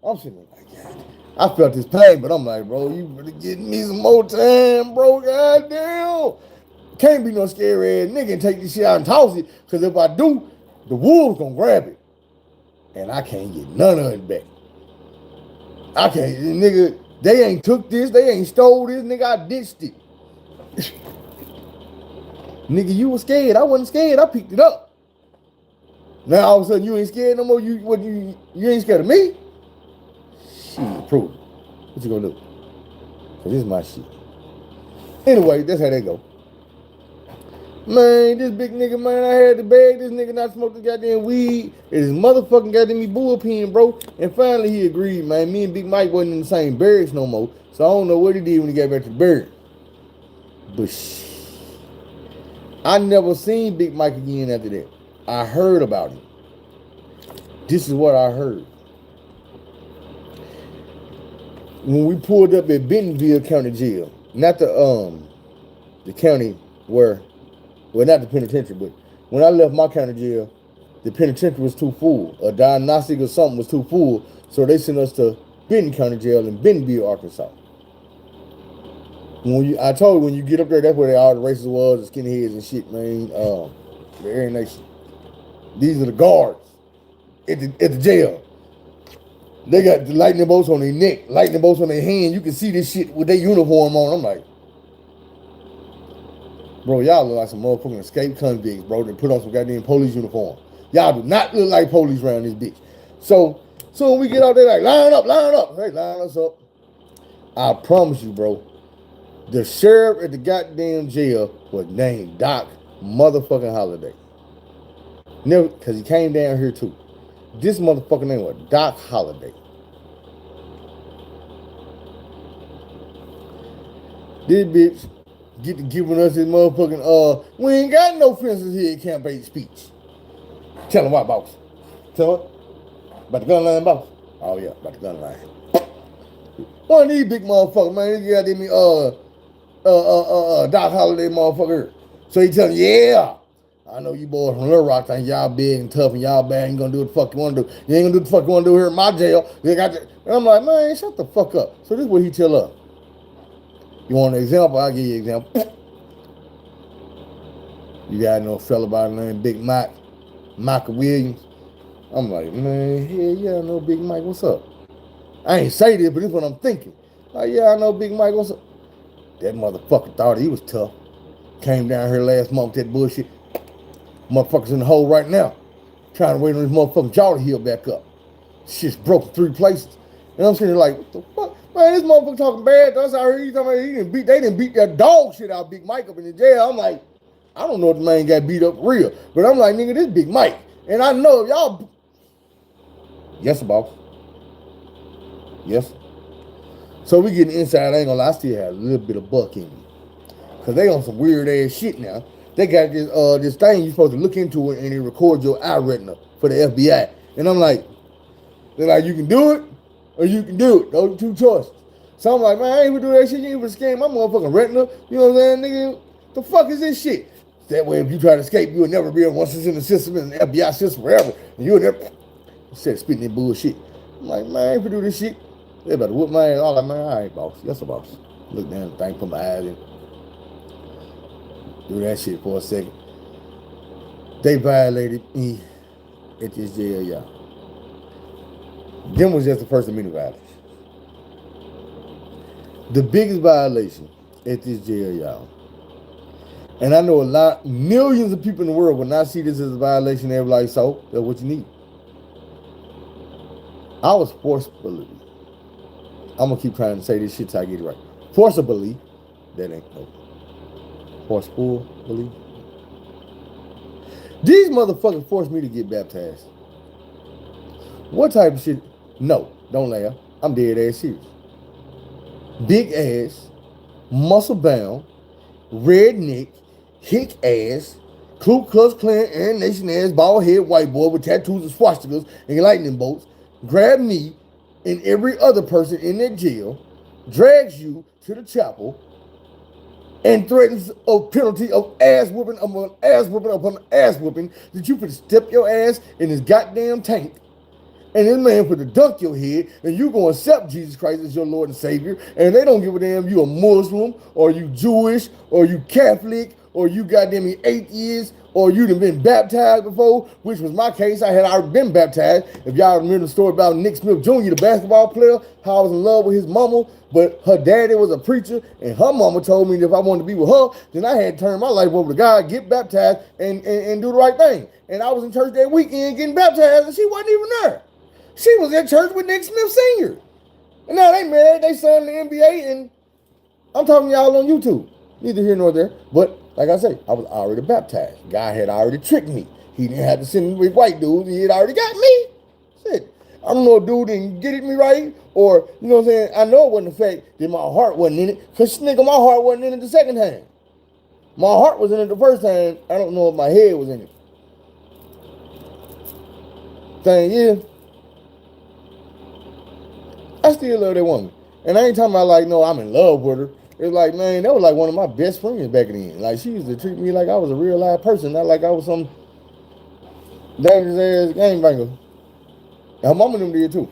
I'm sitting like, God. I felt this pain, but I'm like, bro, you better get me some more time, bro. Goddamn. Can't be no scary ass nigga and take this shit out and toss it. Because if I do, the wolves gonna grab it. And I can't get none of it back. I can't, nigga, they ain't took this, they ain't stole this, nigga, I ditched it. Nigga, you were scared. I wasn't scared. I picked it up. Now all of a sudden you ain't scared no more. You ain't scared of me? Shit, prove it. What you gonna do? Cause this is my shit. Anyway, that's how they go. Man, this big nigga, man, I had to beg this nigga not smoke the goddamn weed. It is motherfucking goddamn me bullpen, bro. And finally he agreed, man. Me and Big Mike wasn't in the same barracks no more. So I don't know what he did when he got back to the barracks. But shit. I never seen Big Mike again after that. I heard about him. This is what I heard. When we pulled up at Bentonville County Jail, not the county where, well, not the penitentiary, but when I left my county jail, the penitentiary was too full. A diagnostic or something was too full, so they sent us to Benton County Jail in Bentonville, Arkansas. I told you, when you get up there, that's where all the races was, the skinheads and shit, man. The Aryan Nation. These are the guards at the jail. They got the lightning bolts on their neck, lightning bolts on their hand. You can see this shit with their uniform on. I'm like, bro, y'all look like some motherfucking escape convicts, bro. They put on some goddamn police uniform. Y'all do not look like police around this bitch. So when we get out there, like, line up. Hey, line us up. I promise you, bro, the sheriff at the goddamn jail was named Doc motherfucking Holiday. Never, because he came down here too. This motherfucking name was Doc Holiday. This bitch get to giving us his motherfucking, we ain't got no fences here at Camp 8 speech. Tell him what, boss? Tell him? About the gun line, boss? Oh, yeah, about the gun line. One of these big motherfuckers, man, this got me, Doc Holiday motherfucker. So he tell me, yeah, I know you boys from Little Rock think y'all big and tough and y'all bad, ain't gonna do what the fuck you wanna do. You ain't gonna do what the fuck you wanna do here in my jail. And I'm like, man, shut the fuck up. So this is what he tell us. You want an example? I'll give you an example. You got no fella by the name Big Mike, Michael Williams. I'm like, man, hell yeah, I know Big Mike, what's up? I ain't say this, but this is what I'm thinking. Like, yeah, I know Big Mike, what's up? That motherfucker thought he was tough. Came down here last month with that bullshit. Motherfuckers in the hole right now. Trying to wait on this motherfucking jaw to heal back up. Shit's broken 3 places. And I'm sitting there like, what the fuck? Man, this motherfucker talking bad. That's how he talking about they didn't beat that dog shit out of Big Mike up in the jail. I'm like, I don't know if the man got beat up for real. But I'm like, nigga, this Big Mike. And I know if y'all... Yes, boss. Yes. So we getting inside. I ain't gonna lie, I still have a little bit of buck in me. Cause they on some weird ass shit now. They got this thing you're supposed to look into it and it records your eye retina for the FBI. And I'm like, they're like, you can do it or you can do it. Those are 2 choices. So I'm like, man, I ain't even do that shit. You ain't even scan my motherfucking retina. You know what I'm saying, nigga? The fuck is this shit? That way, if you try to escape, you would never be able, once it's in the system, in the FBI system, wherever, and you would never, instead of spitting that bullshit. I'm like, man, I ain't gonna do this shit. They better whoop my ass. All like, man, all right, boss. Yes, sir, boss. Look down the thing, put my eyes in. Do that shit for a second. They violated me at this jail, y'all. Them was just the first amendment violation. The biggest violation at this jail, y'all. And I know millions of people in the world will not see this as a violation. They're like, so that's what you need. I was forcibly, I'm gonna keep trying to say this shit till I get it right. Forcibly, that ain't no. Forcefully. These motherfuckers forced me to get baptized. What type of shit? No, don't laugh. I'm dead ass serious. Big ass, muscle bound, redneck, hick ass, Ku Klux Klan, Aryan Nation ass, bald head white boy with tattoos and swastikas and lightning bolts, grab me and every other person in that jail, drags you to the chapel, and threatens a penalty of ass whooping upon ass whooping upon ass whooping that you could step your ass in this goddamn tank. And this man put to dunk your head, and you gonna accept Jesus Christ as your Lord and Savior, and they don't give a damn you a Muslim, or you Jewish, or you Catholic, or you goddamn atheist, or you done been baptized before, which was my case. I had already been baptized. If y'all remember the story about Nick Smith Jr., the basketball player, how I was in love with his mama, but her daddy was a preacher, and her mama told me that if I wanted to be with her, then I had to turn my life over to God, get baptized, and do the right thing. And I was in church that weekend getting baptized, and she wasn't even there. She was at church with Nick Smith Sr. And now they married, they son in the NBA, and I'm talking to y'all on YouTube. Neither here nor there. But like I say, I was already baptized. God had already tricked me. He didn't have to send me with white dudes. He had already got me. Shit. I don't know if dude didn't get it me right, or, you know what I'm saying? I know it wasn't the fact that my heart wasn't in it, because nigga, my heart wasn't in it the second time. My heart was in it the first time. I don't know if my head was in it. Thing is, I still love that woman. And I ain't talking about like, no, I'm in love with her. It's like, man, that was like one of my best friends back then. Like, she used to treat me like I was a real live person, not like I was some dangerous ass gangbanger. Her mama them did too.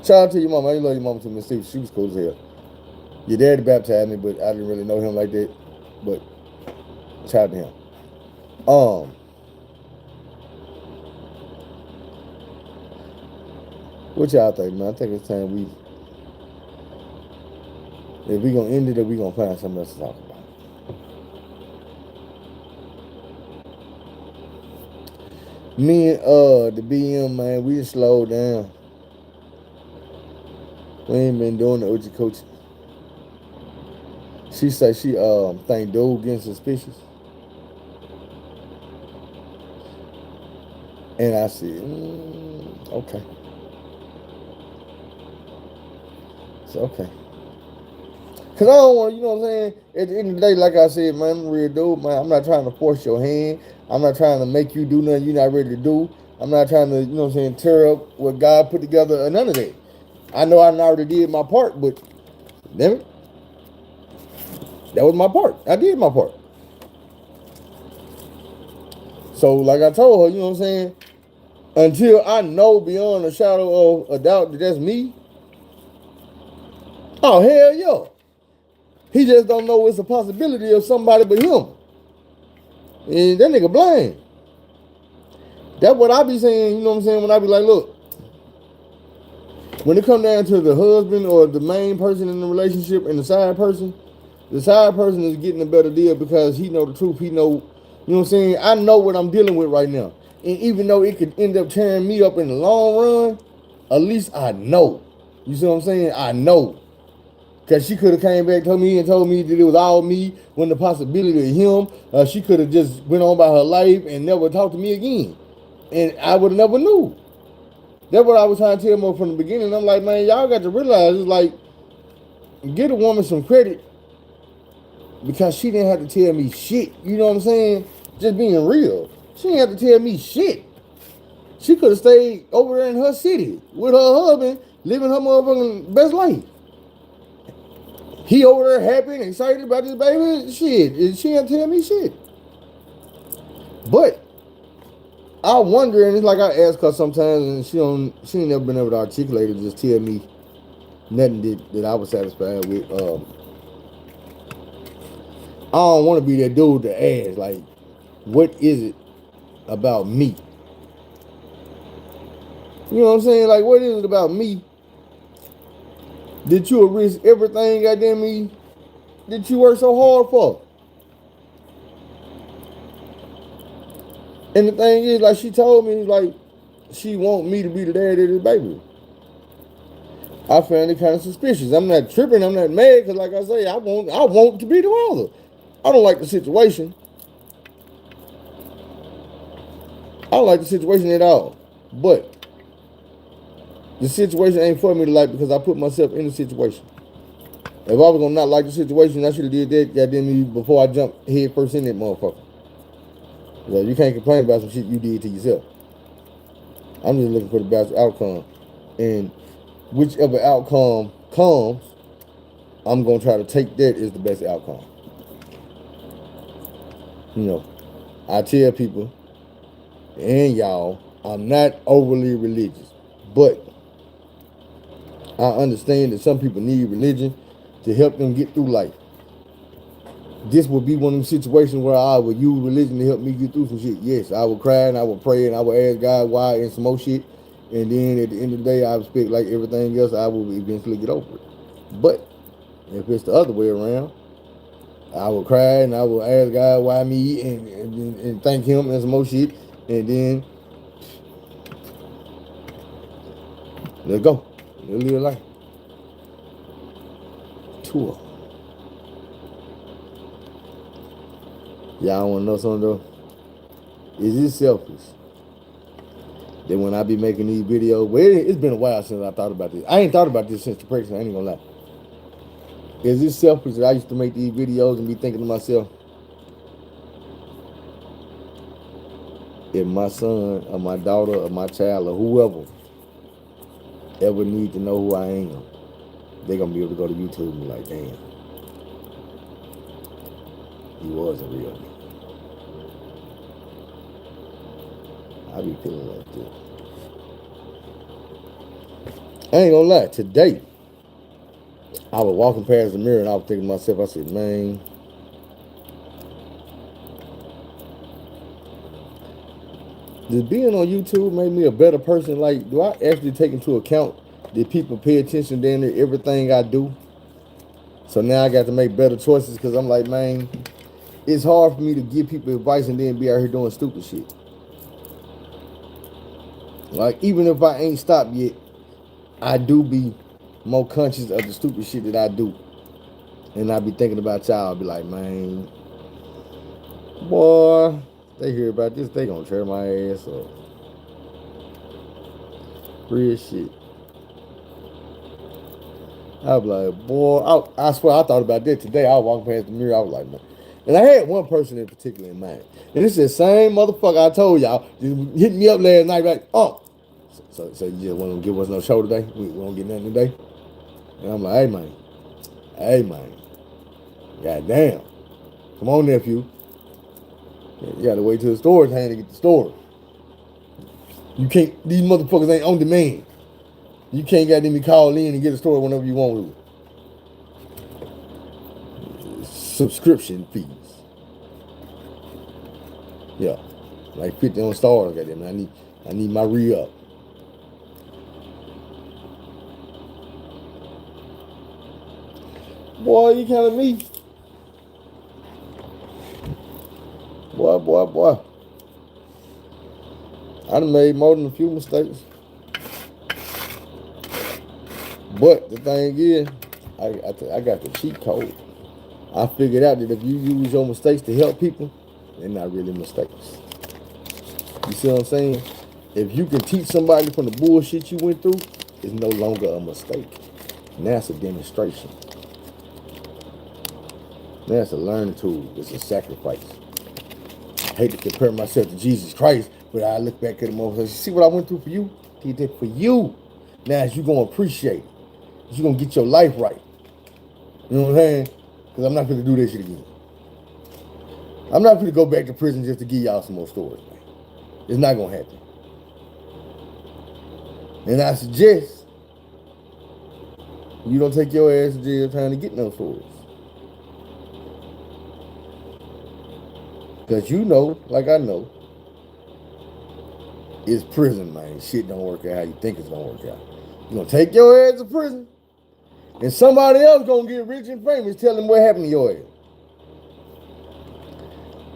Shout out to your mama. I love your mama too, Miss Steve. She was cool as hell. Your daddy baptized me, but I didn't really know him like that. But shout out to him. What y'all think, man? I think it's time if we gonna end it, or we gonna find something else to talk about. Me and the BM, man, we just slowed down. We ain't been doing the Uchi coaching. She said she think dude getting suspicious. And I said, okay. So okay. Cause I don't want, you know what I'm saying? At the end of the day, like I said, man, I'm a real dude, man. I'm not trying to force your hand. I'm not trying to make you do nothing you're not ready to do. I'm not trying to, you know what I'm saying, tear up what God put together or none of that. I know I already did my part, but damn it, that was my part. I did my part. So like I told her, you know what I'm saying? Until I know beyond a shadow of a doubt that that's me, oh hell yeah. He just don't know it's a possibility of somebody but him. And that nigga blind. That's what I be saying, you know what I'm saying, when I be like, look, when it come down to the husband or the main person in the relationship and the side person is getting a better deal because he know the truth. He know, you know what I'm saying? I know what I'm dealing with right now. And even though it could end up tearing me up in the long run, at least I know. You see what I'm saying? I know. Because she could have came back to me and told me that it was all me when the possibility of him, she could have just went on by her life and never talked to me again. And I would have never knew. That's what I was trying to tell them from the beginning. I'm like, man, y'all got to realize it's like, get a woman some credit because she didn't have to tell me shit. You know what I'm saying? Just being real. She didn't have to tell me shit. She could have stayed over there in her city with her husband, living her motherfucking best life. He over there happy and excited about this baby. Shit, and she didn't tell me shit. But I wonder, and it's like I ask her sometimes, and she ain't never been able to articulate it. Just tell me nothing that I was satisfied with. I don't want to be that dude to ask, like, what is it about me? You know what I'm saying? Like, what is it about me that you will risk everything, goddamn me, that you work so hard for? And the thing is, like she told me, like, she want me to be the dad of this baby. I found it kind of suspicious. I'm not tripping. I'm not mad because, like I say, I want to be the father. I don't like the situation. I don't like the situation at all. But the situation ain't for me to like because I put myself in the situation. If I was gonna not like the situation, I should have did that goddamn me before I jumped head first in that motherfucker. So you can't complain about some shit you did to yourself. I'm just looking for the best outcome. And whichever outcome comes, I'm gonna try to take that as the best outcome. You know, I tell people and y'all, I'm not overly religious, but I understand that some people need religion to help them get through life. This would be one of them situations where I would use religion to help me get through some shit. Yes, I would cry and I would pray and I would ask God why and some more shit. And then at the end of the day, I would expect like everything else, I will eventually get over it. But if it's the other way around, I would cry and I would ask God why me and thank him and some more shit. And then let's go. Let's live life. Tour. Y'all want to know something though? Is it selfish that when I be making these videos, well, it's been a while since I thought about this. I ain't thought about this since the pregnancy, I ain't gonna lie. Is it selfish that I used to make these videos and be thinking to myself, if my son or my daughter or my child or whoever ever need to know who I am, they're gonna be able to go to YouTube and be like, damn, he was a real nigga. I be feeling like this. I ain't gonna lie, today, I was walking past the mirror and I was thinking to myself, I said, man, Does being on YouTube make me a better person? Like, do I actually take into account that people pay attention to everything I do? So now I got to make better choices because I'm like, man, it's hard for me to give people advice and then be out here doing stupid shit. Like, even if I ain't stopped yet, I do be more conscious of the stupid shit that I do. And I be thinking about y'all. I be like, man, boy, they hear about this, they gonna tear my ass up. Real shit. I was like, boy, I swear I thought about that today. I was walking past the mirror, I was like, man. And I had one person in particular in mind. And it's the same motherfucker I told y'all, just hit me up last night, like, oh. So you just want to give us no show today? We won't get nothing today? And I'm like, hey man, goddamn. Come on, nephew. You gotta wait till the store's hand to get the store. You can't, these motherfuckers ain't on demand. You can't get them to call in and get a store whenever you want to. Subscription fees. Yeah. Like 50 on stars, goddamn. I need my re-up. Boy, you telling me? Boy. I done made more than a few mistakes. But the thing is, I got the cheat code. I figured out that if you use your mistakes to help people, they're not really mistakes. You see what I'm saying? If you can teach somebody from the bullshit you went through, it's no longer a mistake. Now it's a demonstration. Now it's a learning tool. It's a sacrifice. I hate to compare myself to Jesus Christ, but I look back at him and say, see what I went through for you? He did for you. Now you're going to appreciate it. You're going to get your life right. You know what I'm saying? Because I'm not going to do this shit again. I'm not going to go back to prison just to give y'all some more stories, man. It's not going to happen. And I suggest you don't take your ass to jail trying to get no stories. Because you know, like I know, it's prison, man. Shit don't work out how you think it's going to work out. You're going to take your ass to prison, and somebody else going to get rich and famous telling what happened to your ass.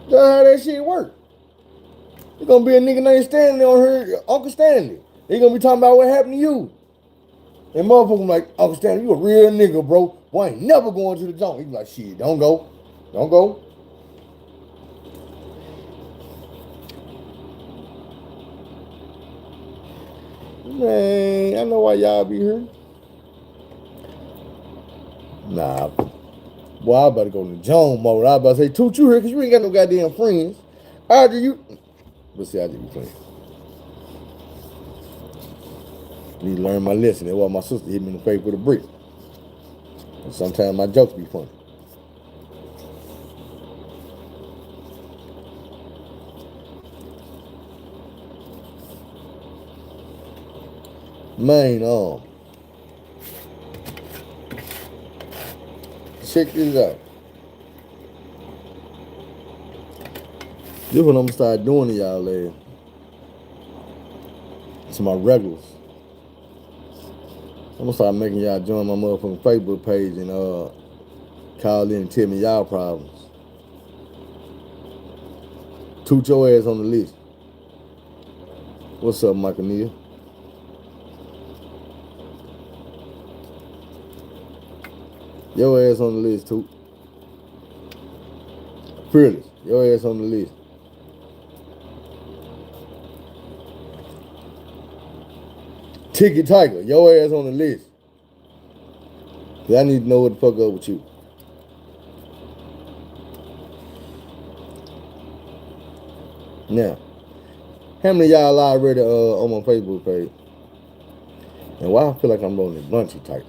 That's how that shit work. There's going to be a nigga named Stanley on here, Uncle Stanley. They going to be talking about what happened to you. And motherfuckers like, Uncle Stanley, you a real nigga, bro. Boy, I ain't never going to the joint. He be like, shit, don't go. Don't go. Man, I know why y'all be here. Nah. Boy, I better go to Joan mode. I about to say, Toot, you here because you ain't got no goddamn friends. Audrey, you... But see, I just be playing. Need to learn my lesson. That's why my sister hit me in the face with a brick. And sometimes my jokes be funny. Man, check this out. This what I'm gonna start doing to y'all later. To my regulars. I'm gonna start making y'all join my motherfucking Facebook page and call in and tell me y'all problems. Toot your ass on the list. What's up, Michael Neal? Your ass on the list, Toot. Fearless, your ass on the list. Ticket Tiger, your ass on the list. Cause I need to know what the fuck up with you. Now, how many of y'all already on my Facebook page? And why I feel like I'm rolling bunchy type?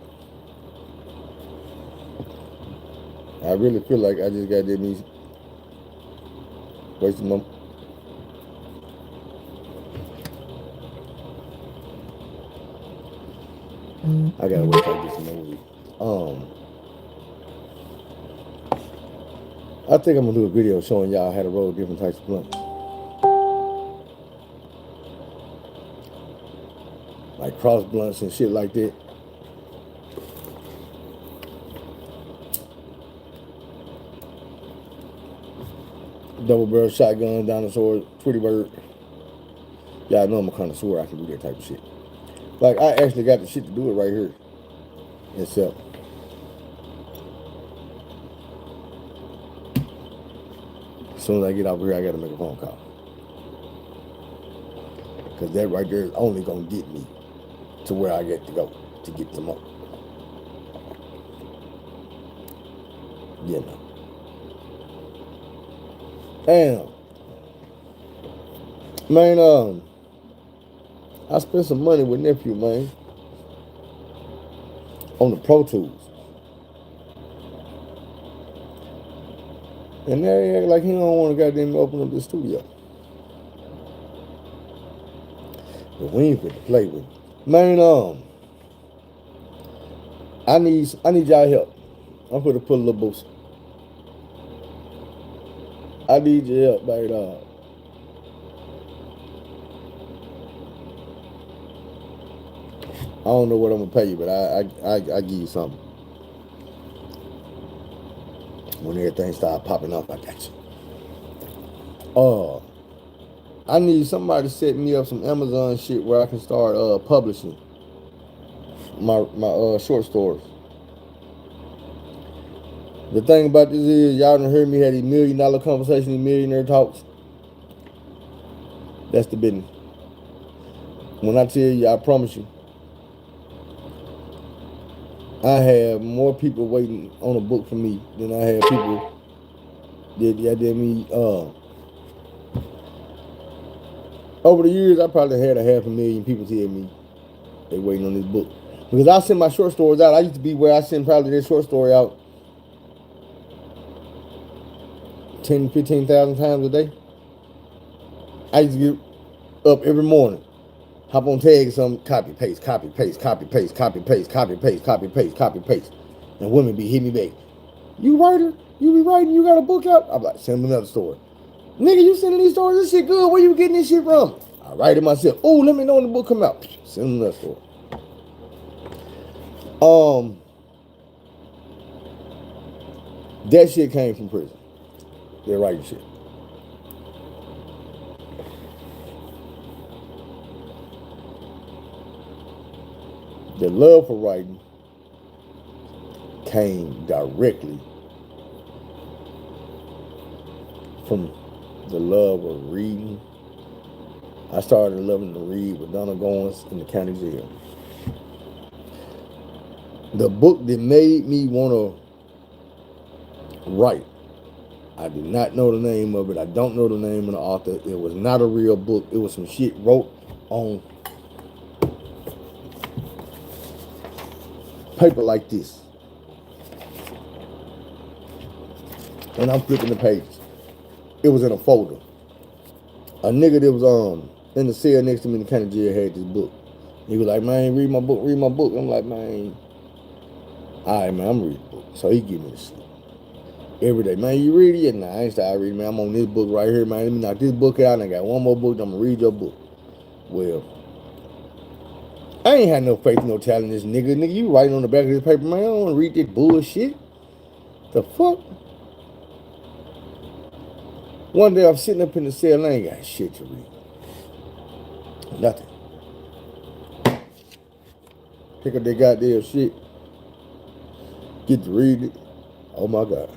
I really feel like I just got that me wasting my... I gotta wait till I get some more. I think I'm gonna do a video showing y'all how to roll different types of blunts. like cross blunts and shit like that. Double barrel shotgun, dinosaur, Tweety Bird. Y'all know I'm a connoisseur. I can do that type of shit. Like, I actually got the shit to do it right here. Except, as soon as I get out here, I gotta make a phone call. Because that right there is only gonna get me to where I get to go to get some more. You know. Damn. Man, I spent some money with nephew, man, on the Pro Tools. And now he act like he don't want to goddamn open up the studio. But we ain't fit to play with. Man, I need y'all help. I'm finna put a little boost. I need your help, man. I don't know what I'm gonna pay you, but I give you something. When everything start popping off, I got you. I need somebody to set me up some Amazon shit where I can start publishing my short stories. The thing about this is, y'all done heard me have these $1 million conversations, these millionaire talks. That's the business. When I tell you, I promise you, I have more people waiting on a book for me than I have people that did me. Over the years, I probably had 500,000 people tell me they waiting on this book. Because I send my short stories out. I used to be where I send probably this short story out 10, 15,000 times a day. I used to get up every morning, hop on tag, some copy, paste, copy, paste, copy, paste, copy, paste, copy, paste, copy, paste, copy, paste. And women be hitting me back. You writer? You be writing? You got a book out? I'm like, send me another story. Nigga, you sending these stories? This shit good. Where you getting this shit from? I write it myself. Oh, let me know when the book come out. Send me another story. That shit came from prison. That writing shit. The love for writing came directly from the love of reading. I started loving to read with Donna Goins in the county jail. The book that made me want to write, I did not know the name of it. I don't know the name of the author. It was not a real book. It was some shit wrote on paper like this. And I'm flipping the pages. It was in a folder. A nigga that was in the cell next to me in the county jail had this book. He was like, man, read my book, read my book. I'm like, man, all right, man, I'm reading the book. So he give me the shit. Every day, man, you read it yet? Nah, I ain't started reading, man. I'm on this book right here, man. Let me knock this book out, and I got one more book. I'm gonna read your book. Well, I ain't had no faith, no talent in this nigga. Nigga, you writing on the back of this paper, man. I don't want to read this bullshit. The fuck? One day I'm sitting up in the cell, I ain't got shit to read. Nothing. Pick up that goddamn shit. Get to read it. Oh my God.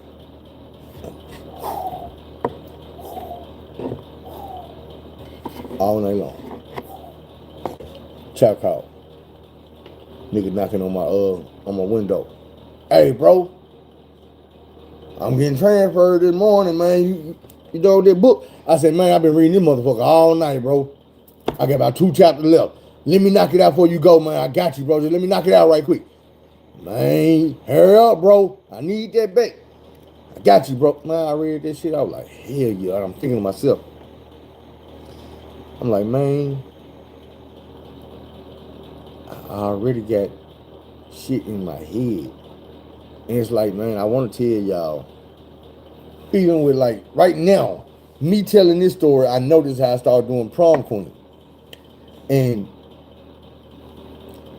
All night long. Chow call. Nigga knocking on my window. Hey, bro. I'm getting transferred this morning, man. You know that book? I said, man, I've been reading this motherfucker all night, bro. I got about 2 chapters left. Let me knock it out before you go, man. I got you, bro. Just let me knock it out right quick. Man, hurry up, bro. I need that back. I got you, bro. Man, I read that shit. I was like, hell yeah. I'm thinking to myself. I'm like, man, I already got shit in my head. And it's like, man, I want to tell y'all, even with like right now, me telling this story, I noticed how I started doing prom queen. And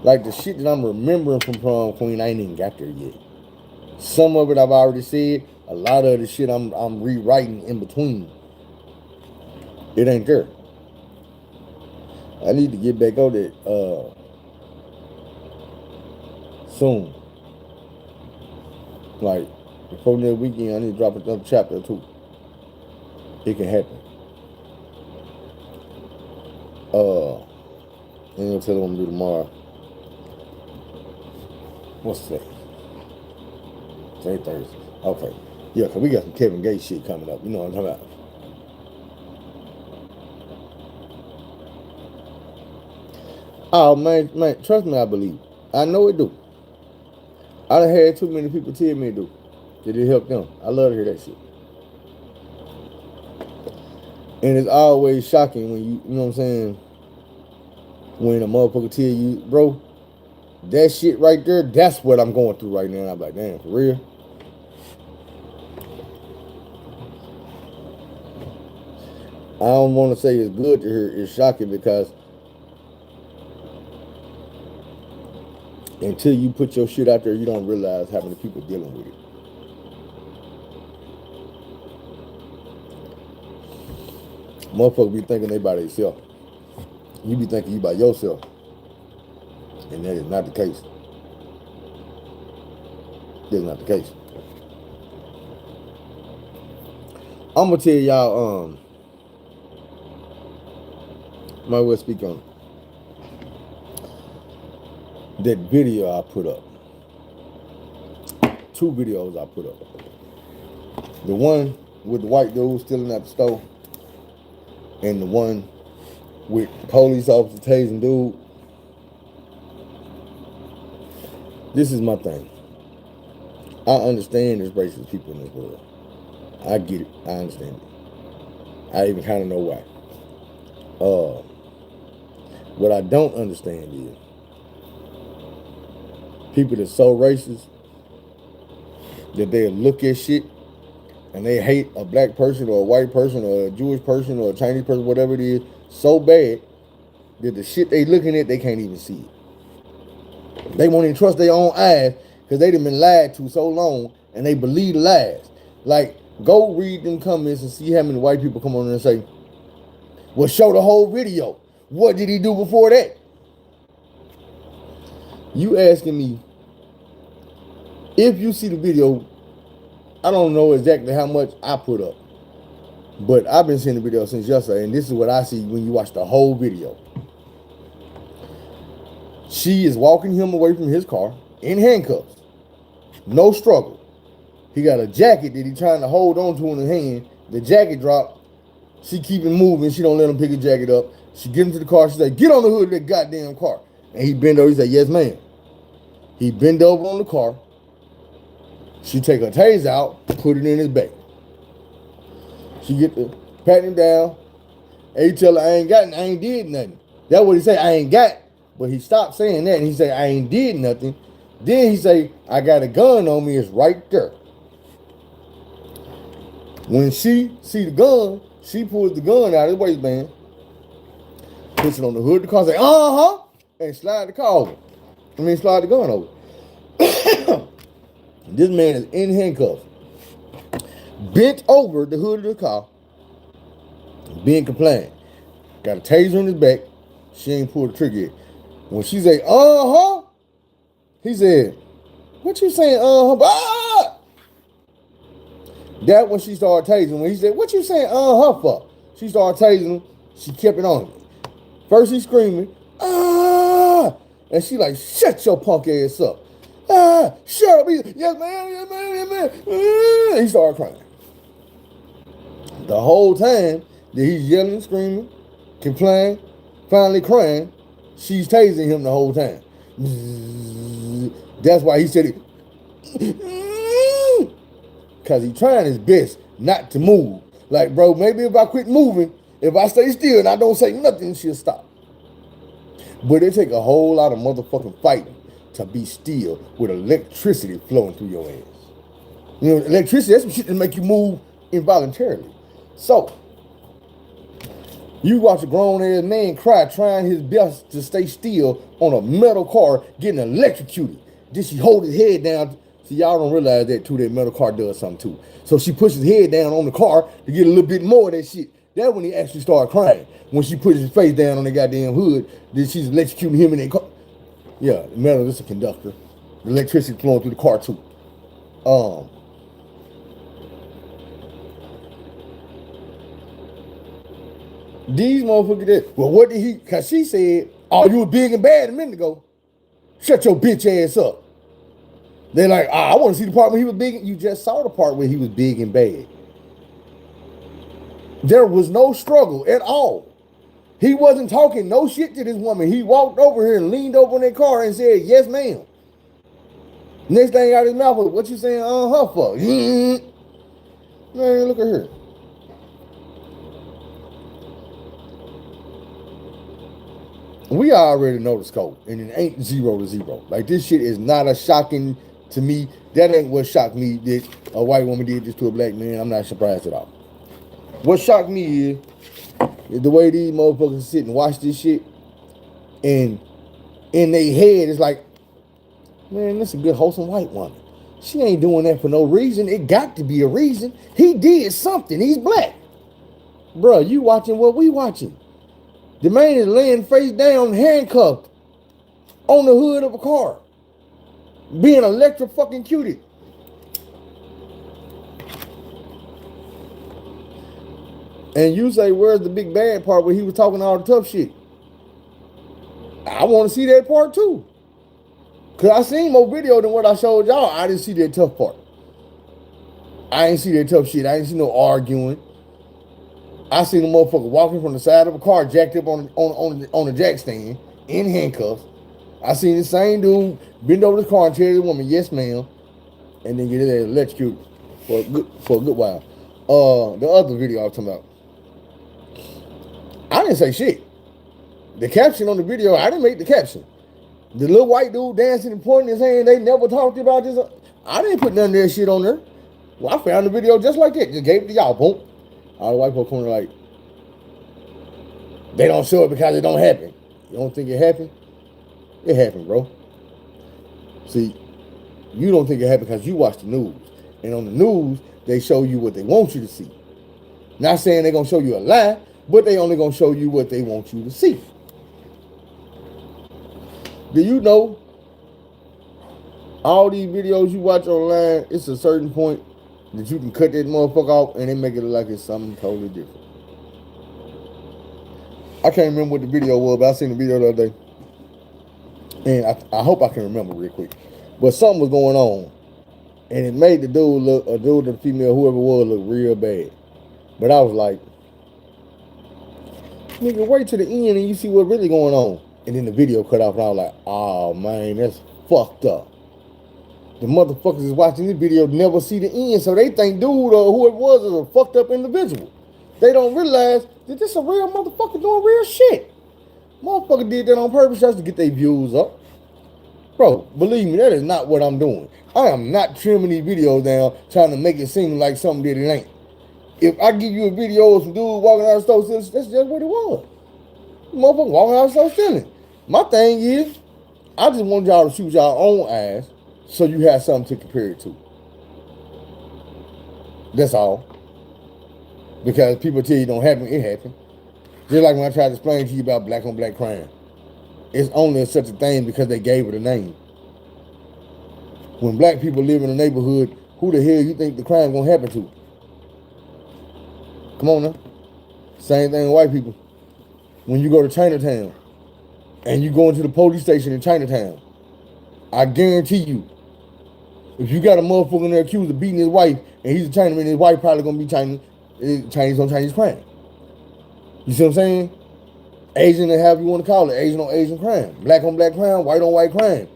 Like the shit that I'm remembering from prom queen, I ain't even got there yet. Some of it I've already said. A lot of the shit I'm rewriting in between. It ain't there. I need to get back on that soon. Like before next weekend, I need to drop another chapter or two. It can happen. I ain't gonna tell them what I'm gonna do tomorrow. What's today? Today Thursday. Okay. Yeah, cause we got some Kevin Gates shit coming up. You know what I'm talking about. Oh man, trust me, I believe. I know it do. I done had too many people tell me it do. Did it help them? I love to hear that shit. And it's always shocking when you know what I'm saying, when a motherfucker tell you, bro, that shit right there, that's what I'm going through right now. And I'm like, damn, for real? I don't want to say it's good to hear. It's shocking because until you put your shit out there, you don't realize how many people dealing with it. Motherfuckers be thinking they by themselves. You be thinking you by yourself. And that is not the case. That's not the case. I'm gonna tell y'all, might well speak on that video I put up. 2 videos I put up. The one with the white dude stealing at the store, and the one with police officer tasing dude. This is my thing. I understand there's racist people in this world. I get it. I understand it. I even kind of know why. What I don't understand is people that's so racist that they look at shit and they hate a black person or a white person or a Jewish person or a Chinese person, whatever it is, so bad that the shit they looking at, they can't even see it. They won't even trust their own eyes because they done been lied to so long and they believe the lies. Like, go read them comments and see how many white people come on there and say, well, show the whole video. What did he do before that? You asking me, if you see the video, I don't know exactly how much I put up, but I've been seeing the video since yesterday, and this is what I see when you watch the whole video. She is walking him away from his car in handcuffs. No struggle. He got a jacket that he's trying to hold on to in his hand. The jacket dropped. She keep him moving. She don't let him pick his jacket up. She get him to the car. She said, get on the hood of that goddamn car. And he bend over. He said, yes, ma'am. He bend over on the car. She take her taser out, put it in his back. She get the pat him down. And he tell her, I ain't did nothing. That's what he say, I ain't got. But he stopped saying that and he say, I ain't did nothing. Then he say, I got a gun on me. It's right there. When she see the gun, she pulls the gun out of his waistband, puts it on the hood of the car, say, and slide the car over. Slide the gun over. This man is in handcuffs, bent over the hood of the car, being compliant. Got a taser in his back. She ain't pulled the trigger yet. When she say, he said, what you saying, Ah! That when she started tasing. When he said, what you saying, for? She started tasing him. She kept it on him. First he's screaming, and she like, shut your punk ass up. Shut up. Yes, ma'am, yes, ma'am, yes, ma'am. He started crying. The whole time that he's yelling, screaming, complaining, finally crying, she's tasing him the whole time. That's why he said it. Because he's trying his best not to move. Like, bro, maybe if I quit moving, if I stay still and I don't say nothing, she'll stop. But it take a whole lot of motherfucking fighting to be still with electricity flowing through your ass. You know, electricity, that's some shit that make you move involuntarily. So, You watch a grown-ass man cry trying his best to stay still on a metal car getting electrocuted. Then she hold his head down. See, y'all don't realize that too, that metal car does something too. So she pushes his head down on the car to get a little bit more of that shit. That's when he actually started crying. When she pushes his face down on the goddamn hood, then she's electrocuting him in that car. Yeah, the metal is a conductor. The electricity flowing through the car too. These motherfuckers that, well, what did he, cause she said, oh, you were big and bad a minute ago. Shut your bitch ass up. They're like, I want to see the part where he was big. You just saw the part where he was big and bad. There was no struggle at all. He wasn't talking no shit to this woman. He walked over here and leaned over in that car and said, yes, ma'am. Next thing out of his mouth was, what you saying her for? Man, look at her. We already know the scope, and it ain't 0-0. Like, this shit is not a shocking to me. That ain't what shocked me that a white woman did this to a black man. I'm not surprised at all. What shocked me is the way these motherfuckers sit and watch this shit, and in their head it's like, man, this is a good wholesome white woman. She ain't doing that for no reason. It got to be a reason. He did something. He's black. Bruh, you watching what we watching. The man is laying face down, handcuffed on the hood of a car, being electrocuted. And you say, where's the big bad part where he was talking all the tough shit? I want to see that part too. Because I seen more video than what I showed y'all. I didn't see that tough part. I ain't see that tough shit. I ain't see no arguing. I seen a motherfucker walking from the side of a car, jacked up on the jack stand, in handcuffs. I seen the same dude bend over the car and tell the woman, yes, ma'am, and then get it electrocuted for a good while. The other video I was talking about, I didn't say shit. The caption on the video, I didn't make the caption. The little white dude dancing and pointing his hand, they never talked about this. I didn't put none of that shit on there. Well, I found the video just like that. Just gave it to y'all. Boom. All the white folks coming like, they don't show it because it don't happen. You don't think it happened? It happened, bro. See, you don't think it happened because you watch the news. And on the news, they show you what they want you to see. Not saying they're going to show you a lie, but they only going to show you what they want you to see. Do you know all these videos you watch online, it's a certain point that you can cut that motherfucker off and they make it look like it's something totally different. I can't remember what the video was, but I seen the video the other day. And I hope I can remember real quick. But something was going on. And it made the dude look, a dude or the female, whoever it was, look real bad. But I was like, nigga, wait till the end and you see what's really going on. And then the video cut off and I was like, oh man, that's fucked up. The motherfuckers is watching this video never see the end, so they think dude or who it was is a fucked up individual. They don't realize that this a real motherfucker doing real shit. Motherfucker did that on purpose just to get their views up. Bro, believe me, that is not what I'm doing. I am not trimming these videos down trying to make it seem like something that it ain't. If I give you a video of some dude walking out of the store stealing, that's just what it was. Motherfucker walking out of the store stealing. My thing is, I just want y'all to shoot y'all own ass so you have something to compare it to. That's all. Because people tell you it don't happen, it happened. Just like when I tried to explain to you about black on black crime. It's only such a thing because they gave it a name. When black people live in a neighborhood, who the hell you think the crime gonna happen to? Come on now. Same thing with white people. When you go to Chinatown and you go into the police station in Chinatown, I guarantee you, if you got a motherfucker in there accused of beating his wife and he's a Chinaman, his wife probably gonna be Chinese on Chinese crime. You see what I'm saying? Asian, or however you want to call it, Asian on Asian crime, black on black crime, white on white crime.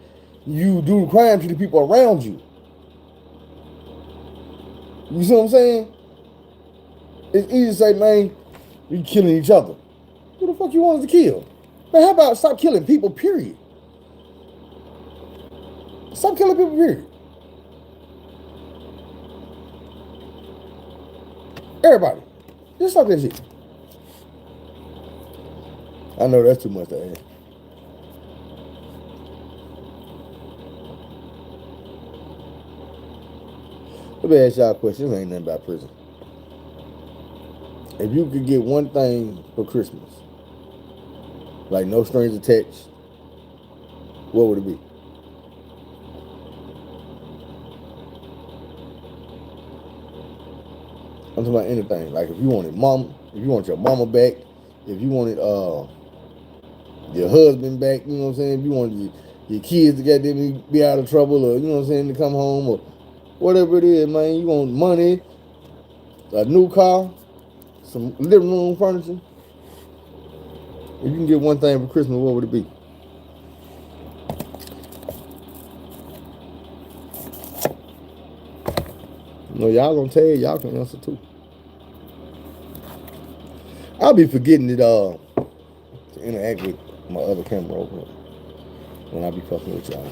You do the crime to the people around you. You see what I'm saying? It's easy to say, man, you killing each other. Who the fuck you want us to kill? Man, how about stop killing people, period? Stop killing people, period. Everybody, just stop that shit. I know that's too much to ask. Let me ask y'all a question. This ain't nothing about prison. If you could get one thing for Christmas, like no strings attached, what would it be? I'm talking about anything. Like if you wanted mom, if you want your mama back, if you wanted your husband back, you know what I'm saying? If you wanted your kids to get them be out of trouble, or you know what I'm saying, to come home, or whatever it is, man. You want money, a new car, some living room furniture. If you can get one thing for Christmas, what would it be? You know, y'all gonna tell you, y'all can answer too. I'll be forgetting it to interact with my other camera over when I be fucking with y'all.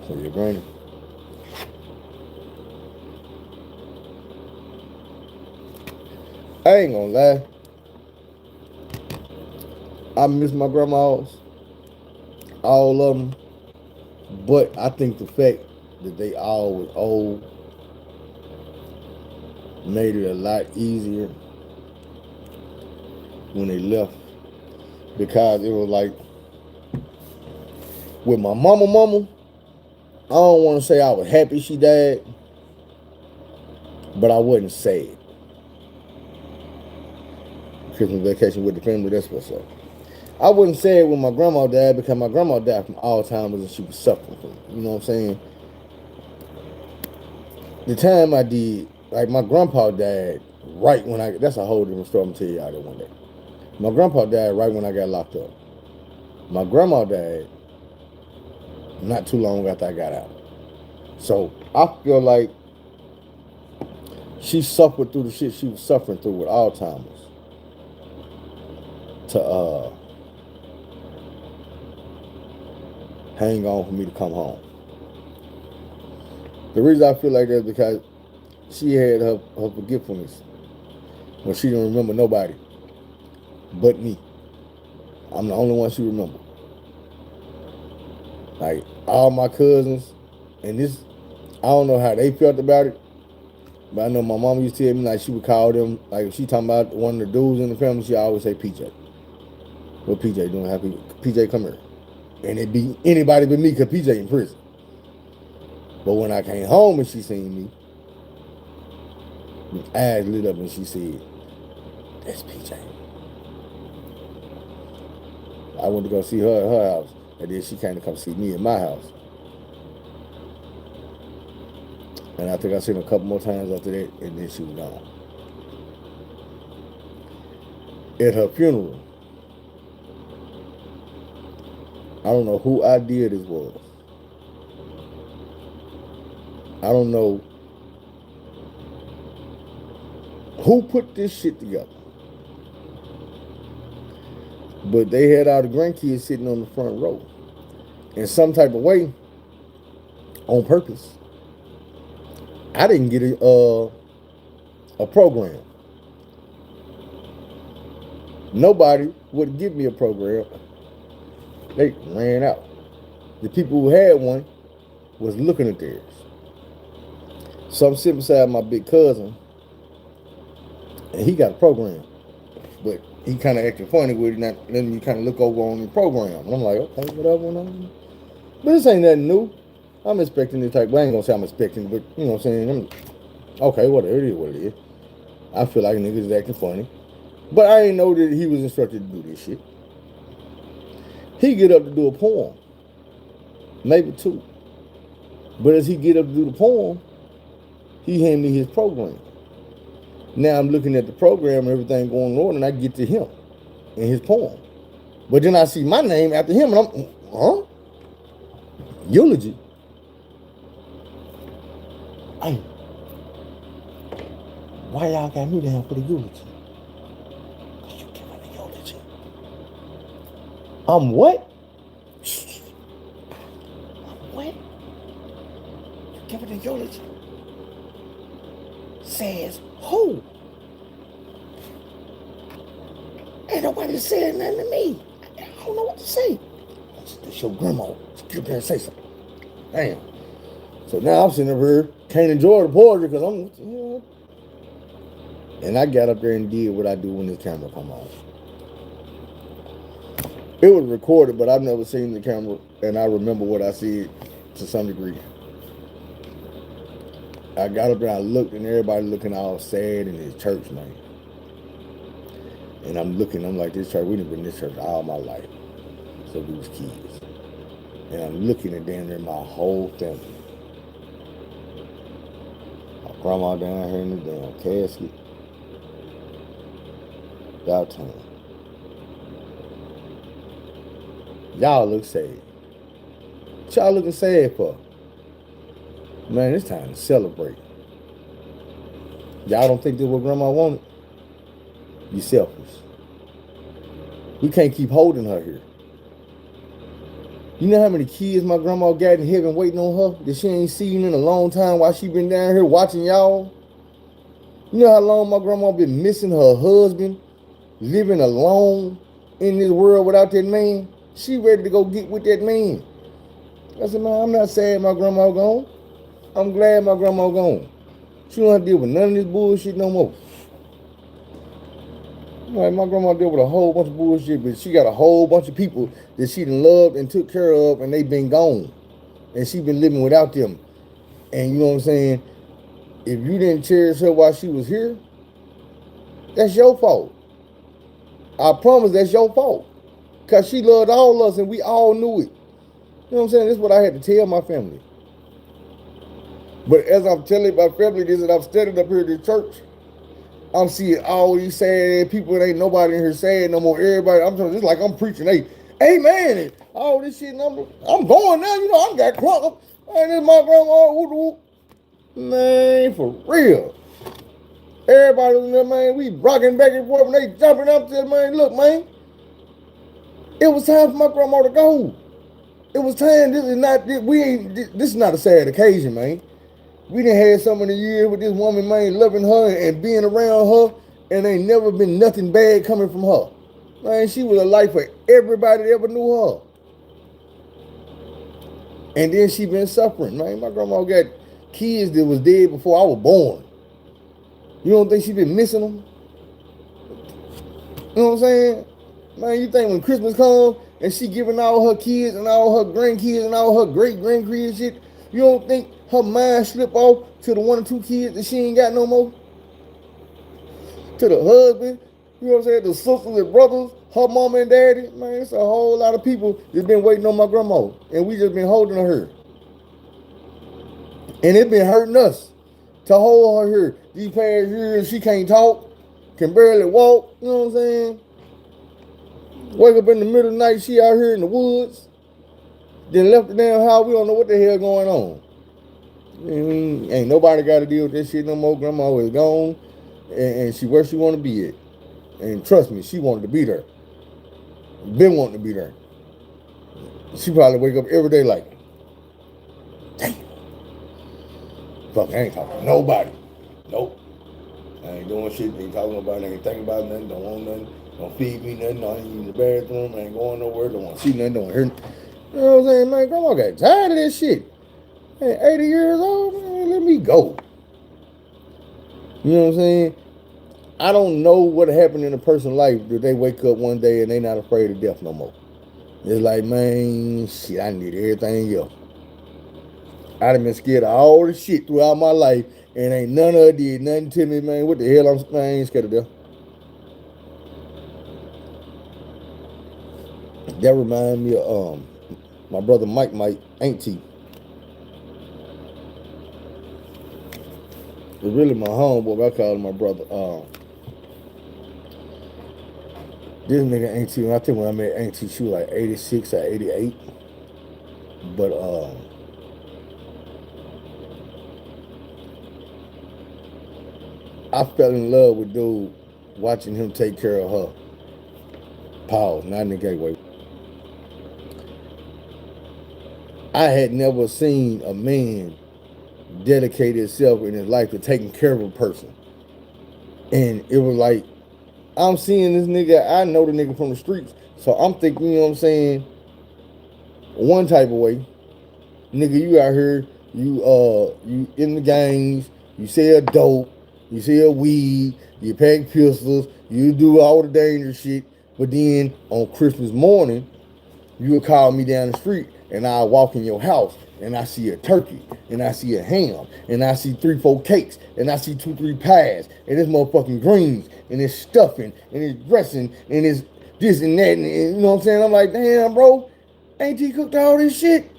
So your granny. I ain't gonna lie. I miss my grandma's, all of them. But I think the fact that they all was old made it a lot easier when they left, because it was like with my mama, I don't want to say I was happy she died, but I wasn't sad. Christmas vacation with the family, that's what's up. I wasn't sad when my grandma died, because my grandma died from Alzheimer's and she was suffering from it. You know what I'm saying? The time I did, like my grandpa died right when that's a whole different story. I'm gonna tell y'all that one day. My grandpa died right when I got locked up. My grandma died not too long after I got out. So I feel like she suffered through the shit she was suffering through with Alzheimer's to hang on for me to come home. The reason I feel like that is because she had her forgetfulness when she didn't remember nobody but me. I'm the only one she remembered. Like all my cousins, and this, I don't know how they felt about it, but I know my mom used to tell me, like, she would call them, like if she talking about one of the dudes in the family, she always say PJ. What PJ doing? Happy PJ, come here. And it be anybody but me, because PJ in prison. But when I came home and she seen me, my eyes lit up and she said, that's PJ. I went to go see her at her house, and then she came to come see me at my house. And I think I seen her a couple more times after that, and then she was gone. At her funeral, I don't know who idea this was. I don't know who put this shit together. But they had all the grandkids sitting on the front row. In some type of way, on purpose. I didn't get a program. Nobody would give me a program. They ran out. The people who had one was looking at theirs. So I'm sitting beside my big cousin, and he got a program. But he kind of acted funny with it, not letting me kind of look over on the program. And I'm like, okay, whatever. But this ain't nothing new. I'm expecting this type. Well, I ain't gonna say I'm expecting, but you know what I'm saying? Okay, whatever, it is what it is. I feel like niggas is acting funny. But I didn't know that he was instructed to do this shit. He get up to do a poem. Maybe two. But as he get up to do the poem, he hand me his program. Now I'm looking at the program and everything going on, and I get to him and his poem. But then I see my name after him, and I'm, huh? Eulogy. Hey, why y'all got me down for the eulogy? Because you giving the eulogy. I'm what? I'm what? You giving the eulogy? Says who? Ain't nobody saying nothing to me. I don't know what to say. It's your grandma. Get up there and say something. Damn. So now I'm sitting up here, can't enjoy the poetry because I'm, And I got up there and did what I do when this camera come on. It was recorded, but I've never seen the camera, and I remember what I said to some degree. I got up there, I looked, and everybody looking all sad in this church, man. And I'm looking, I'm like, this church, we done been in this church all my life. So we was kids. And I'm looking at down there, my whole family. My grandma down here in the damn casket. Y'all turn. Y'all look sad. What y'all looking sad for? Man, it's time to celebrate. Y'all don't think this is what grandma wanted? You selfish. We can't keep holding her here. You know how many kids my grandma got in heaven waiting on her that she ain't seen in a long time while she been down here watching y'all? You know how long my grandma been missing her husband, living alone in this world without that man? She ready to go get with that man. I said, man, I'm not sad my grandma gone. I'm glad my grandma gone. She don't have to deal with none of this bullshit no more. Like my grandma dealt with a whole bunch of bullshit, but she got a whole bunch of people that she done loved and took care of, and they been gone. And she been living without them. And you know what I'm saying? If you didn't cherish her while she was here, that's your fault. I promise that's your fault. Because she loved all of us and we all knew it. You know what I'm saying? This is what I had to tell my family. But as I'm telling my family this and I'm standing up here at the church, I'm seeing all these sad people. It ain't nobody in here sad no more. Everybody, I'm just like I'm preaching. Hey, amen. And all this shit. And I'm going now. You know, I got crunk. And this my grandma. Whoop. Man, for real. Everybody was in there, man. We rocking back and forth and they jumping up there, man. Look, man. It was time for my grandma to go. It was time. This is not a sad occasion, man. We done had so many years with this woman, man, loving her and being around her, and ain't never been nothing bad coming from her. Man, she was a life for everybody that ever knew her. And then she been suffering, man. My grandma got kids that was dead before I was born. You don't think she been missing them? You know what I'm saying? Man, you think when Christmas comes and she giving all her kids and all her grandkids and all her great-grandkids shit, you don't think her mind slip off to the 1 or 2 kids that she ain't got no more? To the husband, you know what I'm saying? The sisters and brothers, her mama and daddy. Man, it's a whole lot of people that's been waiting on my grandma. And we just been holding her. And it been hurting us to hold her here. These past years, she can't talk, can barely walk, you know what I'm saying? Wake up in the middle of the night, she out here in the woods. Then left the damn house, we don't know what the hell going on. Ain't nobody got to deal with this shit no more. Grandma is gone, and she where she want to be at. And trust me, she wanted to be there. Been wanting to be there. She probably wake up every day like, damn. Fuck, I ain't talking to nobody. Nope. I ain't doing shit. Ain't talking about it. Ain't thinking about nothing. Don't want nothing. Don't feed me nothing. I ain't in the bathroom. I ain't going nowhere. Don't want to see nothing. Don't hear. You know what I'm saying, man? Grandma got tired of this shit. Man, 80 years old, man, let me go. You know what I'm saying? I don't know what happened in a person's life that they wake up one day and they not afraid of death no more. It's like, man, shit, I need everything else. I done been scared of all the shit throughout my life, and ain't none of it did nothing to me, man. What the hell? I ain't scared of death. That reminds me of my brother Mike, auntie. It's really my homeboy, but I call him my brother. This nigga auntie, I think when I met auntie, she was like 86 or 88. But I fell in love with dude watching him take care of her. Pause, not in the gateway. I had never seen a man dedicate himself in his life to taking care of a person. And it was like, I'm seeing this nigga. I know the nigga from the streets, so I'm thinking, you know what I'm saying, one type of way. Nigga, you out here, you in the gangs, you sell dope, you sell weed, you pack pistols, you do all the dangerous shit. But then on Christmas morning, you would call me down the street and I walk in your house and I see a turkey and I see a ham and I see 3, 4 cakes and I see 2, 3 pies and it's motherfucking greens and it's stuffing and it's dressing and it's this and that and you know what I'm saying? I'm like, damn, bro, ain't he cooked all this shit?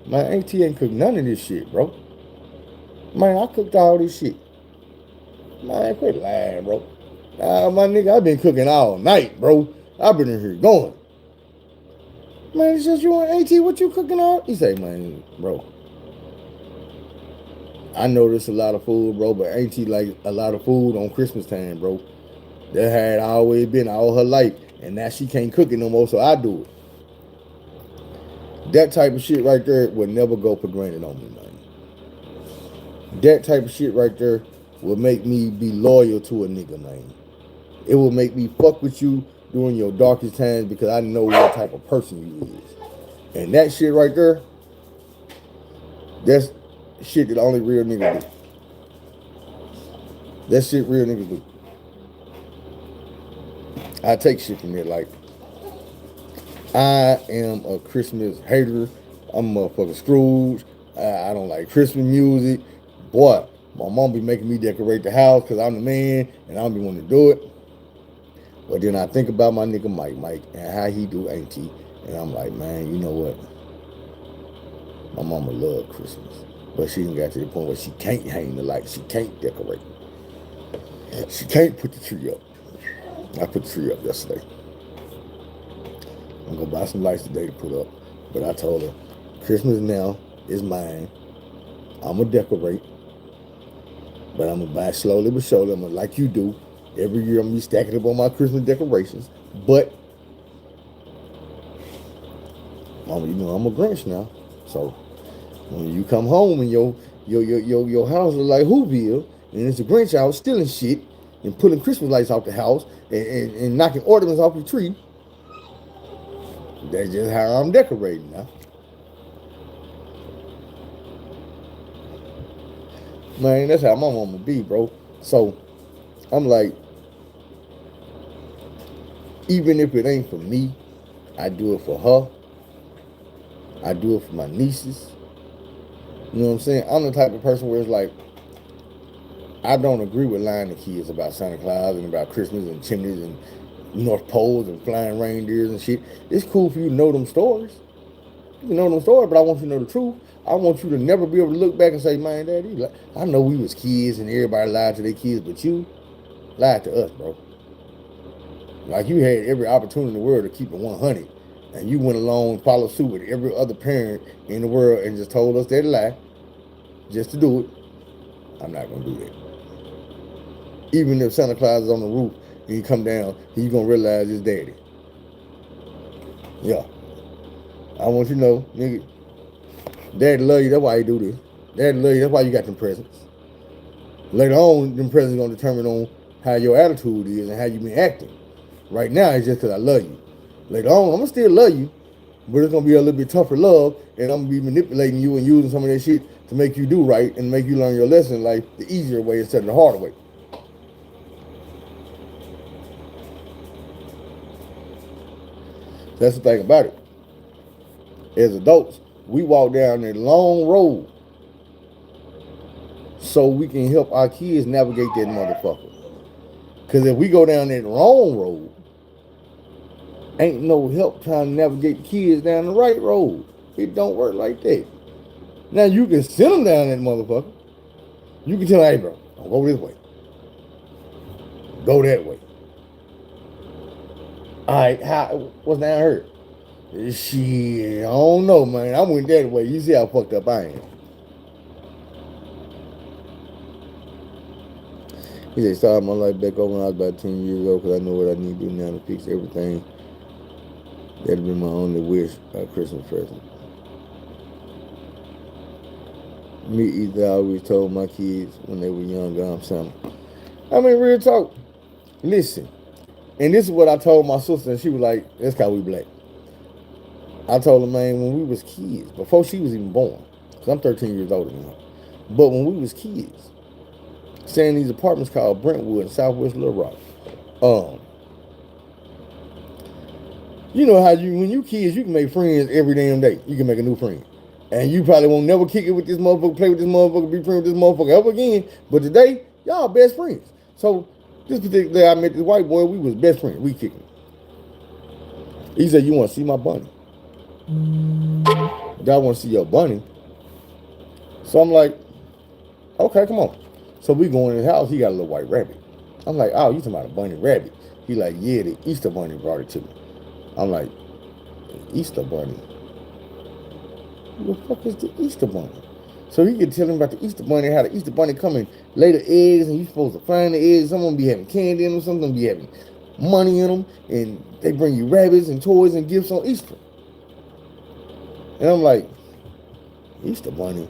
My auntie ain't cooked none of this shit, bro. Man, I cooked all this shit. Man, quit lying, bro. My nigga, I've been cooking all night, bro. I've been in here going. Man, it's just you and AT, what you cooking on? He say, man, bro, I know there's a lot of food, bro, but AT like a lot of food on Christmas time, bro. That had always been all her life, and now she can't cook it no more, so I do it. That type of shit right there would never go for granted on me, man. That type of shit right there will make me be loyal to a nigga, man. It will make me fuck with you during your darkest times because I know what type of person you is. And that shit right there, that's shit that only real niggas do. That shit real niggas do. I take shit from there. Like, I am a Christmas hater. I'm a motherfucking Scrooge. I don't like Christmas music. Boy, my mom be making me decorate the house because I'm the man and I don't be wanting to do it. But then I think about my nigga Mike, and how he do auntie. And I'm like, man, you know what? My mama love Christmas. But she done got to the point where she can't hang the lights. She can't decorate. She can't put the tree up. I put the tree up yesterday. I'm going to buy some lights today to put up. But I told her, Christmas now is mine. I'm going to decorate. But I'm going to buy slowly but surely. I'm going to, like you do. Every year I'm going to be stacking up on my Christmas decorations. But, you know, I'm a Grinch now. So, when you come home and your house is like Whoville, and it's a Grinch out stealing shit and pulling Christmas lights off the house and knocking ornaments off the tree, that's just how I'm decorating now. Man, that's how my mama be, bro. So, I'm like, even if it ain't for me, I do it for her. I do it for my nieces. You know what I'm saying? I'm the type of person where it's like, I don't agree with lying to kids about Santa Claus and about Christmas and chimneys and North Poles and flying reindeers and shit. It's cool for you to know them stories. You can know them stories, but I want you to know the truth. I want you to never be able to look back and say, man, Daddy, I know we was kids and everybody lied to their kids, but you lied to us, bro. Like you had every opportunity in the world to keep it 100. And you went along and followed suit with every other parent in the world and just told us that lie just to do it. I'm not going to do that. Even if Santa Claus is on the roof and he come down, he's going to realize it's Daddy. Yeah. I want you to know, nigga, Daddy love you, that's why he do this. Daddy love you, that's why you got them presents. Later on, them presents going to determine on how your attitude is and how you been acting. Right now, it's just because I love you. Later on, I'm going to still love you, but it's going to be a little bit tougher love, and I'm going to be manipulating you and using some of that shit to make you do right and make you learn your lesson in life the easier way instead of the harder way. That's the thing about it. As adults, we walk down that long road so we can help our kids navigate that motherfucker. Because if we go down that wrong road, ain't no help trying to navigate the kids down the right road. It don't work like that. Now you can send them down that motherfucker. You can tell them, hey bro, don't go this way. Go that way. Alright, what's down here? Shit, I don't know, man. I went that way. You see how fucked up I am. He said, started my life back over when I was about 10 years old because I know what I need to do now to fix everything. That'd be my only wish, Christmas present. Me either I always told my kids when they were younger, I'm something. I mean, real talk. Listen, and this is what I told my sister, and she was like, "That's how we black." I told her, man, when we was kids, before she was even born, because I'm 13 years older than her, but when we was kids, staying in these apartments called Brentwood in Southwest Little Rock, um, you know how when you kids, you can make friends every damn day. You can make a new friend. And you probably won't never kick it with this motherfucker, play with this motherfucker, be friends with this motherfucker ever again. But today, y'all best friends. So this particular day I met this white boy, we was best friends. We kicking. He said, "You want to see my bunny?" Y'all want to see your bunny? So I'm like, okay, come on. So we go in his house, he got a little white rabbit. I'm like, oh, you talking about a bunny rabbit? He like, yeah, the Easter bunny brought it to me. I'm like, Easter bunny? Who the fuck is the Easter bunny? So he could tell him about the Easter bunny, how the Easter bunny come and lay the eggs, and you supposed to find the eggs. Some of them be having candy in them, some of them be having money in them, and they bring you rabbits and toys and gifts on Easter. And I'm like, Easter bunny?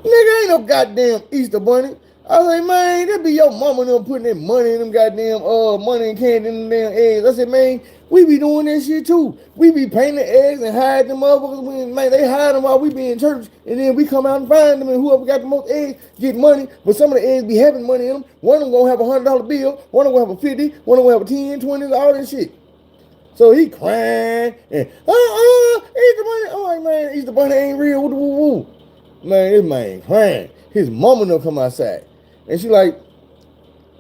Nigga, ain't no goddamn Easter bunny. I was like, man, that be your mama and them putting that money in them goddamn money and candy in them damn eggs. I said, man, we be doing that shit too. We be painting the eggs and hiding them motherfuckers. Man, they hide them while we be in church, and then we come out and find them, and whoever got the most eggs get money. But some of the eggs be having money in them. One of them gonna have $100 bill, one of them gonna have a 50, one of them gonna have a 10, 20, all that shit. So he crying and Easter bunny. I'm like, man, Easter bunny ain't real. Woo woo woo. Man, this man crying. His mama don't come outside. And she like,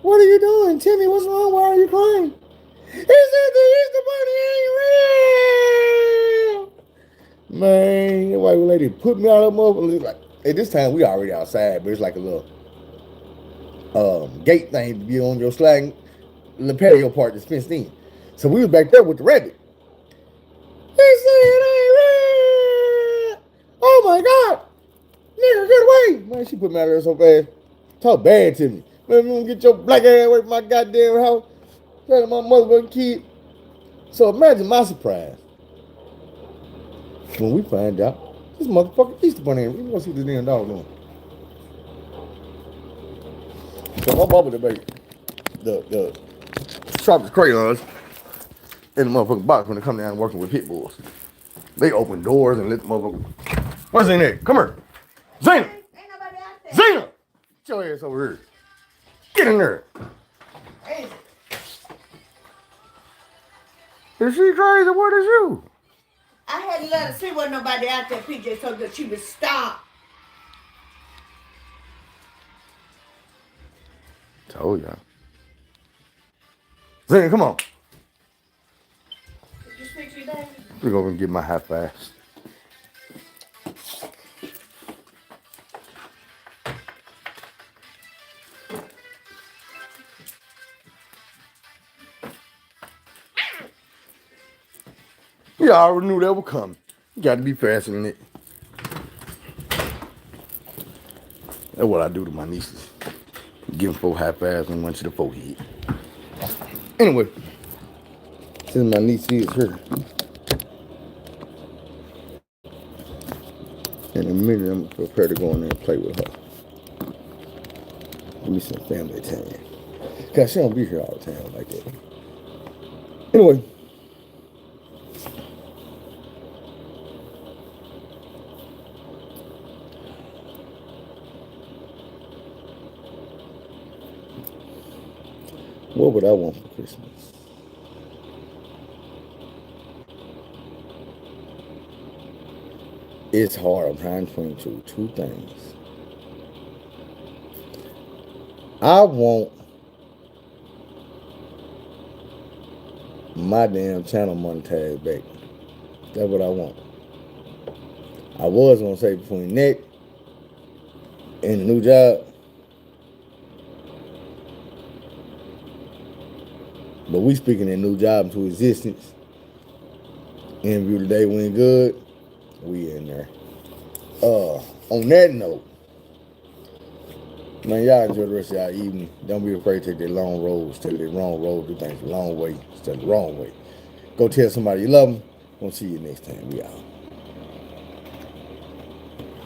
what are you doing? Tell me what's wrong. Why are you crying? He said the Easter bunny ain't real. Man, the white lady put me out of motherfucker. Like, at this time we already outside, but it's like a little gate thing to be on your sliding the patio part that's fenced in. So we was back there with the rabbit. He said it ain't real. Oh my God. Nigga, get away. Man, she put me out of there so fast. Talk bad to me. Man, you gonna get your black ass away from my goddamn house. Tell my motherfucking kid. So imagine my surprise when we find out this motherfucking Easter bunny. We gonna see this damn dog doing. So my mama debate the Tropics crayons in the motherfucking box when they come down working with pit bulls. They open doors and let the motherfucker. What's in there? Come here. Zena! Ain't nobody out there. Zena! Get your ass over here. Get in there. Hey, Is she crazy? What is you? I had to let her see wasn't nobody out there, PJ, so that she would stop. Told y'all. Zena, come on. Did you speak to your daddy? We're going to get my high fives. You already knew that would come. You got to be faster than it. That's what I do to my nieces. Give them 4 high fives and 1 to the forehead. Anyway, since my niece is here, in a minute I'm prepared to go in there and play with her. Give me some family time. Cause she don't be here all the time like that. Anyway. What would I want for Christmas? It's hard. I'm trying to choose 2 things. I want my damn channel monetized back. That's what I want. I was gonna say between that and the new job, but we speaking that new job into existence. Interview today went good. We in there. On that note, man, y'all enjoy the rest of y'all evening. Don't be afraid to take that long road. Instead of the wrong road, do things the long way instead of the wrong way. Go tell somebody you love them. We'll see you next time. We out.